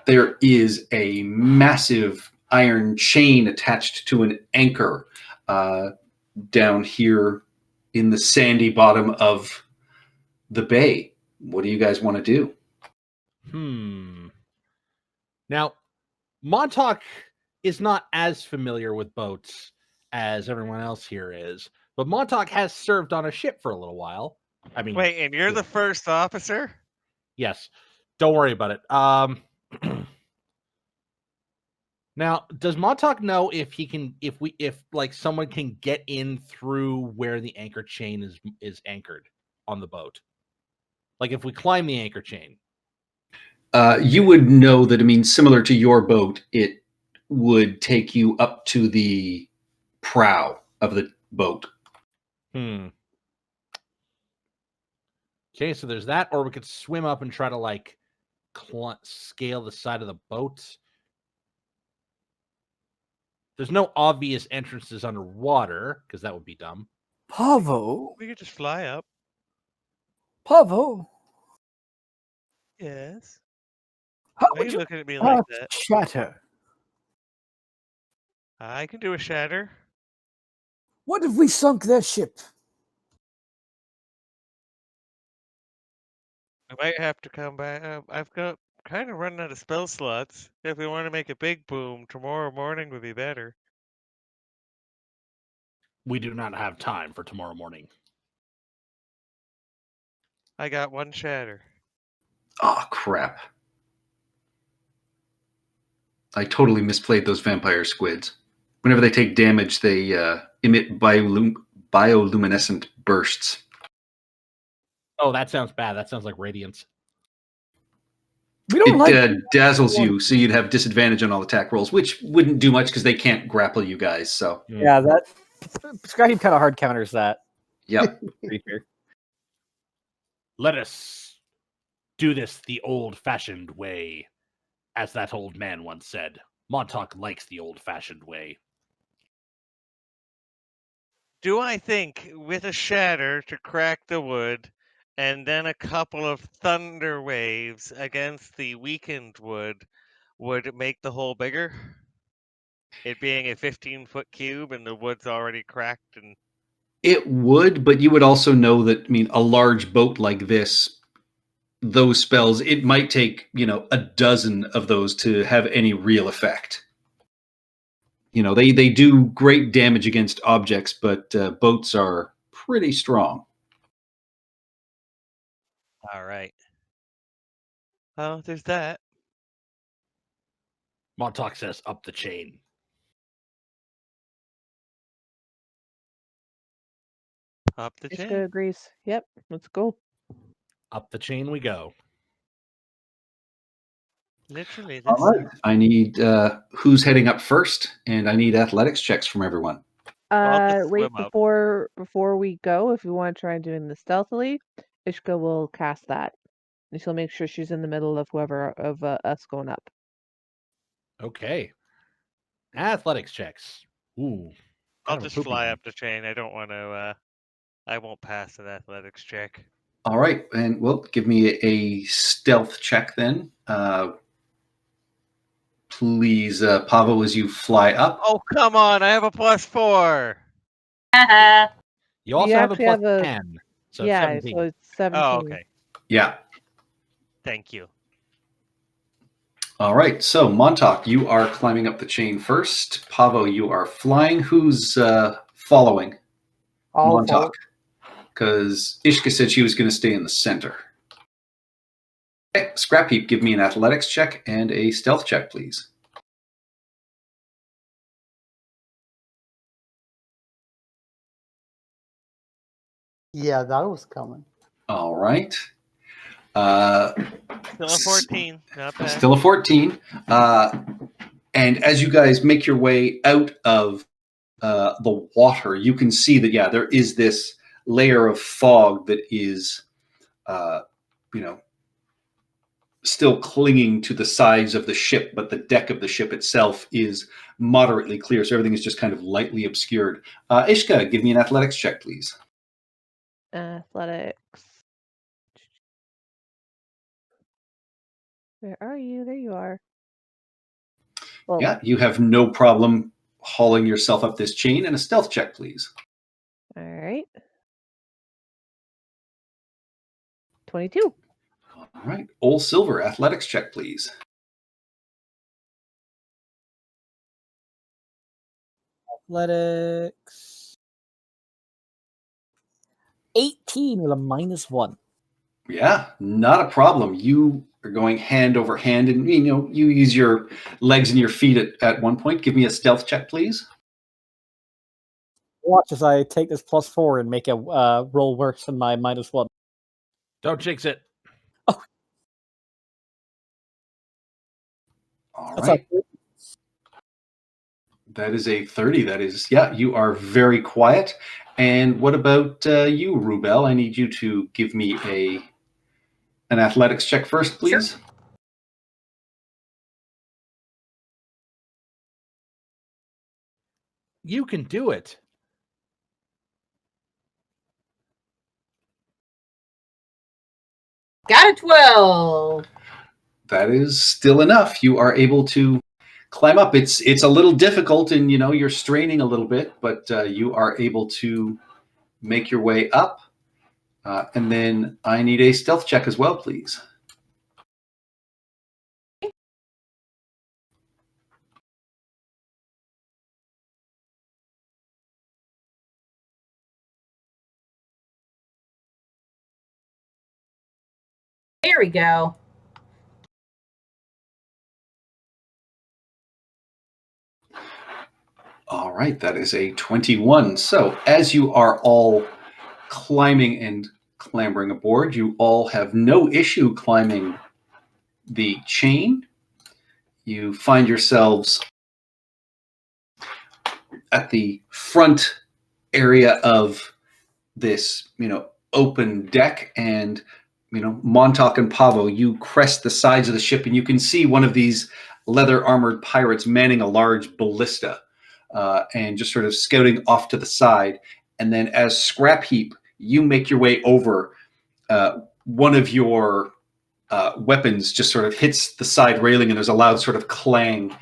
there is a massive iron chain attached to an anchor down here in the sandy bottom of the bay. What do you guys want to do? Now, Montauk is not as familiar with boats as everyone else here is, but Montauk has served on a ship for a little while. I mean, wait, and you're the first officer? Yes. Don't worry about it. Now, does Montauk know if someone can get in through where the anchor chain is anchored on the boat? Like if we climb the anchor chain. You would know that, I mean, similar to your boat, it would take you up to the prow of the boat. Okay, so there's that, or we could swim up and try to like scale the side of the boat. There's no obvious entrances underwater because that would be dumb. Pavo. We could just fly up. Pavo. Yes. How Why are would you you looking at me like that? shatter? I can do a shatter. What if we sunk their ship? I might have to come back. I've got kind of running out of spell slots. If we want to make a big boom, tomorrow morning would be better. We do not have time for tomorrow morning. I got one shatter. Oh, crap. I totally misplayed those vampire squids. Whenever they take damage, they emit bioluminescent bursts. Oh, that sounds bad. That sounds like radiance. We don't It dazzles you, so you'd have disadvantage on all attack rolls, which wouldn't do much because they can't grapple you guys. So Yeah, that Scrappy kind of hard counters that. Yep. Let us do this the old-fashioned way, as that old man once said. Montauk likes the old-fashioned way. Do I think with a shatter to crack the wood and then a couple of thunder waves against the weakened wood would make the hole bigger? It being a 15-foot cube and the wood's already cracked and It would, but you would also know that, I mean, a large boat like this, those spells, it might take, a dozen of those to have any real effect. They do great damage against objects, but boats are pretty strong. All right. Oh, there's that. Montauk says, "Up the chain." Up the Ishka chain. agrees. Yep, let's go. Up the chain we go. Literally, All this. right. I need who's heading up first, and I need athletics checks from everyone. I'll just Wait, swim up. before we go, if you want to try doing this stealthily, Ishka will cast that. And she'll make sure she's in the middle of whoever of us going up. Okay. Athletics checks. Ooh. I'll kind of a just poopy fly one. up the chain. I don't want to. I won't pass an athletics check. All right, and well, give me a stealth check then. Please, Pavo, as you fly up. Oh, come on! I have a +4. Haha. You also have a actually plus have a- 10. So yeah, 17. so it's 17. Oh, okay. Yeah. Thank you. All right. So, Montauk, you are climbing up the chain first. Pavo, you are flying. Who's following? I'll Montauk. Because Ishka said she was going to stay in the center. Okay, Scrap Heap, give me an athletics check and a stealth check, please. Yeah, that was coming. All right. Still a 14. Not bad. Still a 14. And as you guys make your way out of the water, you can see that, yeah, there is this layer of fog that is, still clinging to the sides of the ship, but the deck of the ship itself is moderately clear. So everything is just kind of lightly obscured. Ishka, give me an athletics check, please. Athletics. Where are you? There you are. Well, Yeah, you have no problem hauling yourself up this chain. And a stealth check, please. all right. 22. All right. Old Silver, athletics check, please. Athletics. 18 with a -1. Yeah, not a problem. You are going hand over hand, and you use your legs and your feet at one point. Give me a stealth check, please. Watch as I take this +4 and make a roll worse than my -1. Don't jinx it. All That's right. a- That is a 30. That is, yeah, you are very quiet. And what about you, Rubel? I need you to give me an athletics check first, please. Sure. You can do it. Got a 12. That is still enough. You are able to climb up. It's a little difficult, and you're straining a little bit, but you are able to make your way up. And then I need a stealth check as well, please. There we go. All right, that is a 21. So as you are all climbing and clambering aboard, you all have no issue climbing the chain. You find yourselves at the front area of this, open deck, and Montauk and Pavo, you crest the sides of the ship, and you can see one of these leather armored pirates manning a large ballista and just sort of scouting off to the side. And then as Scrap Heap, you make your way over, one of your weapons just sort of hits the side railing, and there's a loud sort of clang,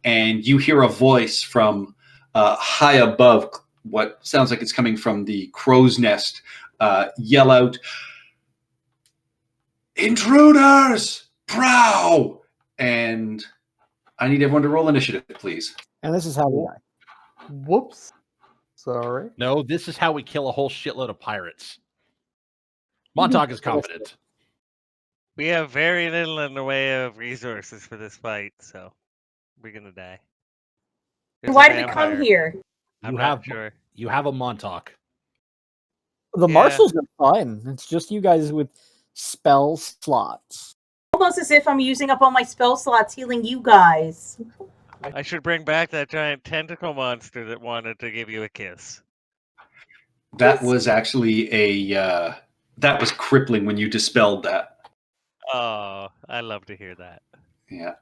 and you hear a voice from high above, what sounds like it's coming from the crow's nest, yell out, "Intruders! Prow!" And I need everyone to roll initiative, please. And this is how we die. Whoops. Sorry. No, this is how we kill a whole shitload of pirates. Montauk is confident. We have very little in the way of resources for this fight, so we're gonna die. There's a Why did we come vampire. here? I'm You not have sure. you have a Montauk. The Yeah. marshals are fine. It's just you guys with spell slots. Almost as if I'm using up all my spell slots healing you guys. I should bring back that giant tentacle monster that wanted to give you a kiss. That was actually that was crippling when you dispelled that. Oh, I love to hear that. Yeah.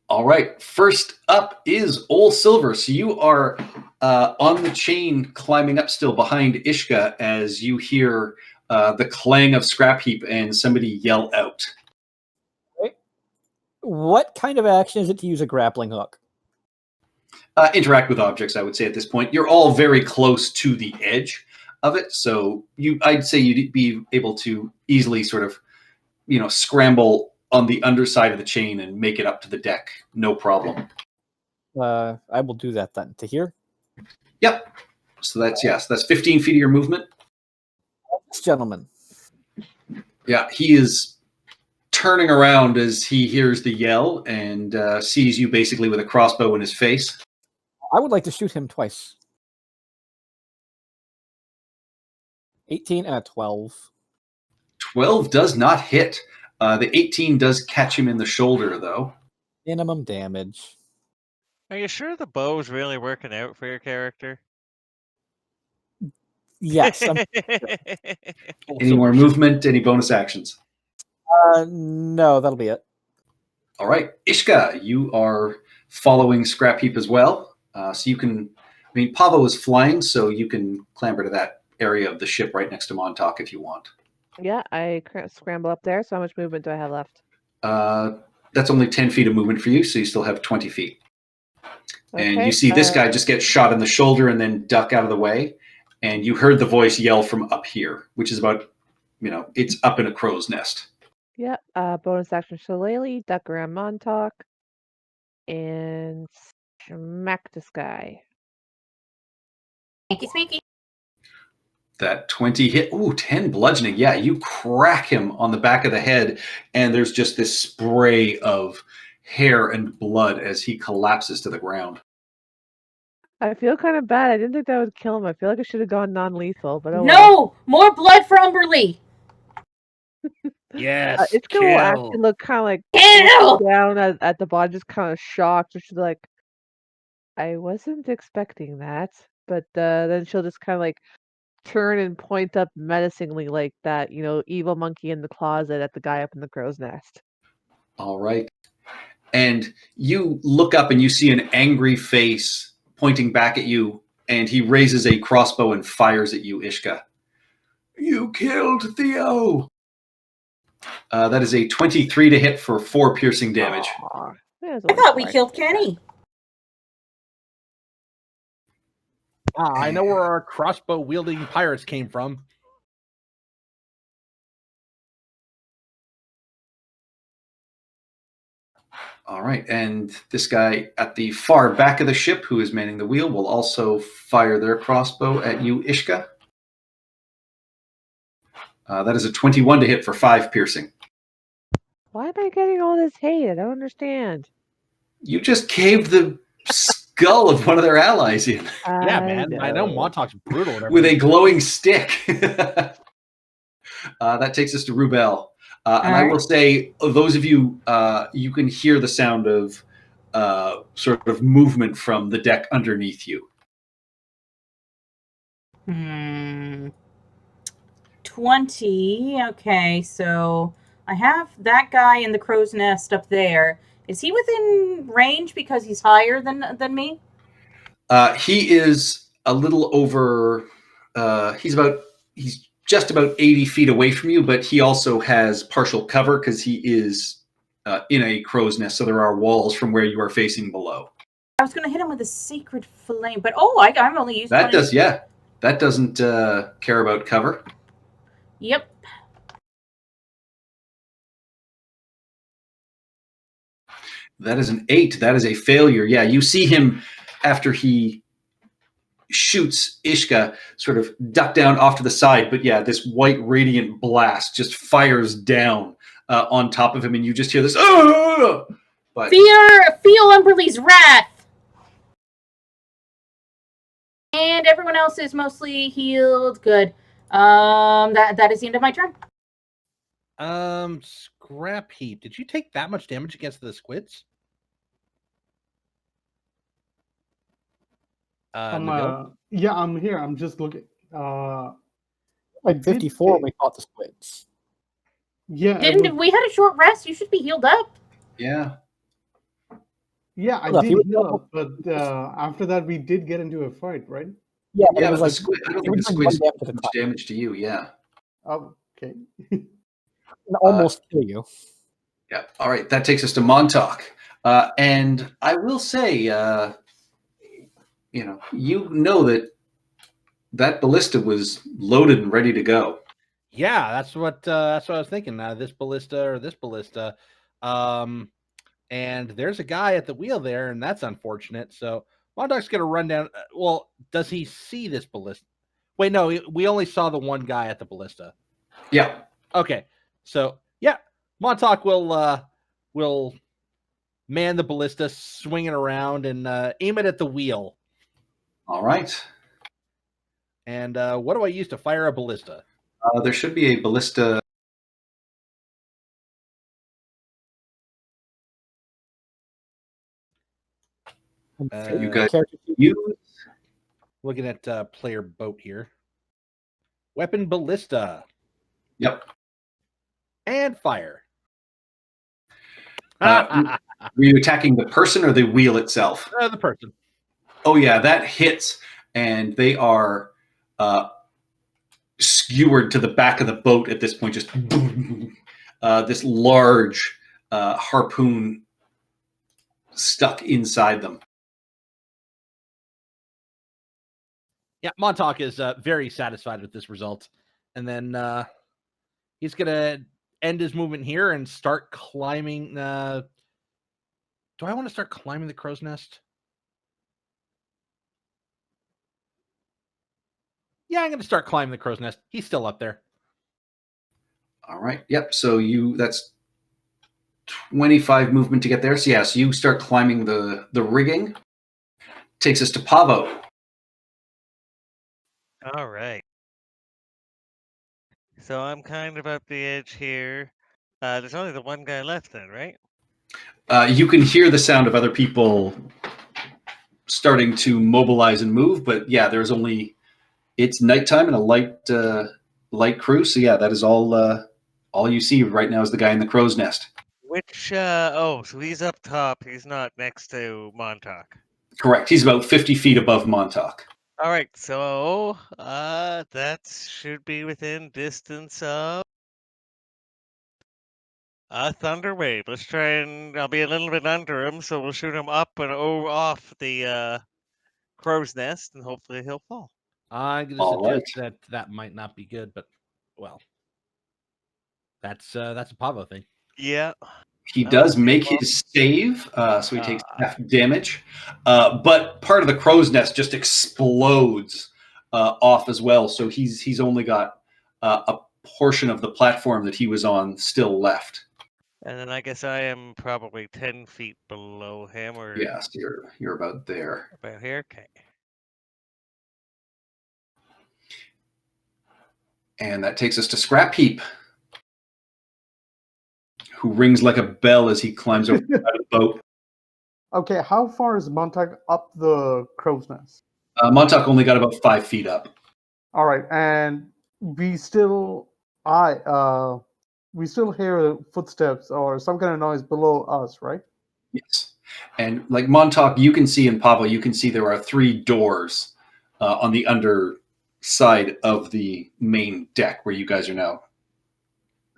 All right. First up is Ol Silver. So you are on the chain climbing up still behind Ishka as you hear the clang of Scrap Heap and somebody yell out. What kind of action is it to use a grappling hook? Interact with objects, I would say at this point. You're all very close to the edge of it. So I'd say you'd be able to easily sort of, scramble on the underside of the chain and make it up to the deck. No problem. I will do that then. To here? Yep. So that's 15 feet of your movement. This gentleman. Yeah, he is turning around as he hears the yell and sees you basically with a crossbow in his face. I would like to shoot him twice. 18 and a 12. 12 does not hit. The 18 does catch him in the shoulder, though. Minimum damage. Are you sure the bow's really working out for your character? Yes. Any more movement? Any bonus actions? No, that'll be it. All right. Ishka, you are following Scrap Heap as well. So you can, Pavo is flying, so you can clamber to that area of the ship right next to Montauk if you want. Yeah, I scramble up there. So how much movement do I have left? That's only 10 feet of movement for you, so you still have 20 feet. And Okay, you see this guy just get shot in the shoulder and then duck out of the way. And you heard the voice yell from up here, which is about, it's up in a crow's nest. Yeah, bonus action Shillelagh, duck around Montauk, and smack this guy. Sneaky, sneaky. That 20 hit. Ooh, 10 bludgeoning. Yeah, you crack him on the back of the head, and there's just this spray of hair and blood as he collapses to the ground. I feel kind of bad. I didn't think that would kill him. I feel like I should have gone non-lethal, but oh well. No! More blood for Umberlee! Yes, It's gonna actually look kind of like Kill! down at the bottom, just kind of shocked. She's like, I wasn't expecting that. But then she'll just kind of like turn and point up menacingly, like that, evil monkey in the closet at the guy up in the crow's nest. All right. And you look up and you see an angry face pointing back at you, and he raises a crossbow and fires at you, Ishka. You killed Theo! That is a 23 to hit for 4 piercing damage. Aw, I thought we killed Kenny. I know where our crossbow wielding pirates came from. All right, and this guy at the far back of the ship who is manning the wheel will also fire their crossbow at you, Ishka. That is a 21 to hit for 5 piercing. Why am I getting all this hate? I don't understand. You just caved the skull of one of their allies in Yeah, man. I know Montauk's brutal. and with a everything. glowing stick. That takes us to Rubel. And I will say, those of you, you can hear the sound of sort of movement from the deck underneath you. 20. Okay, so I have that guy in the crow's nest up there. Is he within range because he's higher than me? He is a little over. He's just about 80 feet away from you, but he also has partial cover because he is in a crow's nest. So there are walls from where you are facing below. I was going to hit him with a sacred flame, but I'm only using that. That doesn't care about cover. Yep. That is an 8. That is a failure. Yeah, you see him after he shoots Ishka sort of duck down off to the side. But yeah, this white radiant blast just fires down on top of him, and you just hear this. "Ah!" But Feel Umberly's wrath. And everyone else is mostly healed. Good. That is the end of my turn. Scrap Heap, did you take that much damage against the squids? Yeah, I'm here. I'm just looking. Like 54 when we fought the squids. Yeah. We had a short rest? You should be healed up. yeah. Yeah, I Hold up, did he was heal level- up, but after that we did get into a fight, right? Yeah, but Yeah, it was but like the squid, I don't it think the was like squid's one damage at did a much time. damage to you. Yeah. Oh, okay. And almost kill you. Yeah. All right. That takes us to Montauk. And I will say, you know that ballista was loaded and ready to go. Yeah, that's what I was thinking. This ballista or this ballista. And there's a guy at the wheel there, and that's unfortunate. So Montauk's gonna run down. Well, does he see this ballista? Wait, no, we only saw the one guy at the ballista. Yeah. Okay, so yeah, Montauk will man the ballista, swing it around, and aim it at the wheel. All right. And what do I use to fire a ballista? There should be a ballista. You guys use. Looking at player boat here. Weapon ballista. Yep. And fire. Were you attacking the person or the wheel itself? The person. Oh yeah, that hits, and they are skewered to the back of the boat at this point. Just this large harpoon stuck inside them. Yeah, Montauk is very satisfied with this result. And then he's going to end his movement here and start climbing. Do I want to start climbing the crow's nest? Yeah, I'm going to start climbing the crow's nest. He's still up there. All right. Yep. So that's 25 movement to get there. So yes, you start climbing the rigging. Takes us to Pavo. All right. So I'm kind of up the edge here. There's only the one guy left then, right? You can hear the sound of other people starting to mobilize and move, but yeah, it's nighttime and a light crew. So yeah, that is all you see right now is the guy in the crow's nest. So he's up top. He's not next to Montauk. Correct. He's about 50 feet above Montauk. All right, so that should be within distance of a thunder wave. Let's try and I'll be a little bit under him, so we'll shoot him up and off the crow's nest, and hopefully he'll fall. I'm going to suggest that might not be good, but well, that's a Pavo thing. Yeah. He does make his save, so he takes half damage. But part of the crow's nest just explodes off as well. So he's only got a portion of the platform that he was on still left. And then I guess I am probably 10 feet below him, or yes, you're about there. About here, okay. And that takes us to Scrap Heap, who rings like a bell as he climbs over the side of the boat. Okay, how far is Montauk up the crow's nest? Montauk only got about 5 feet up. All right, and we still hear footsteps or some kind of noise below us, right? Yes. And like Montauk, you can see in Pavo, you can see there are 3 doors on the underside of the main deck where you guys are now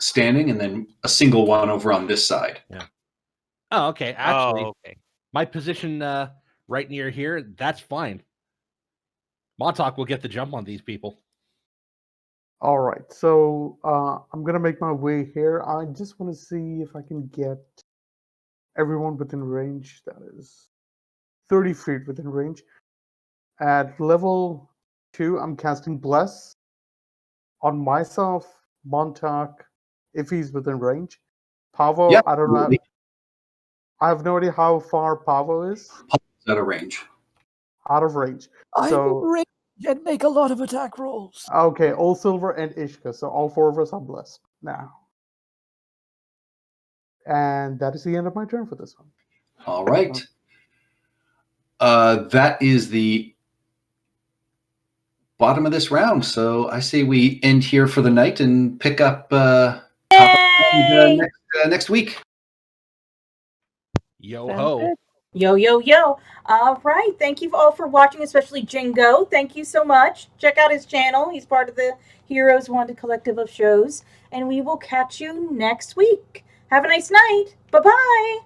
standing, and then a single one over on this side. Yeah. Oh, okay. Actually, my position right near here, that's fine. Montauk will get the jump on these people. All right, so I'm gonna make my way here. I just want to see if I can get everyone within range. That is 30 feet within range. At level 2, I'm casting Bless on myself, Montauk, if he's within range, Pavo, Yeah, I don't know. absolutely. I have no idea how far Pavo is. Out of range. Out of range. I So will range and make a lot of attack rolls. okay, all Silver and Ishka. So all four of us are blessed now. And that is the end of my turn for this one. All right. That is the bottom of this round. So I say we end here for the night and pick up Yay! next week. Yo Sounds ho. good. Yo, yo, yo. All right. Thank you all for watching, especially Jingo. Thank you so much. Check out his channel. He's part of the Heroes Wanted collective of shows. And we will catch you next week. Have a nice night. Bye-bye.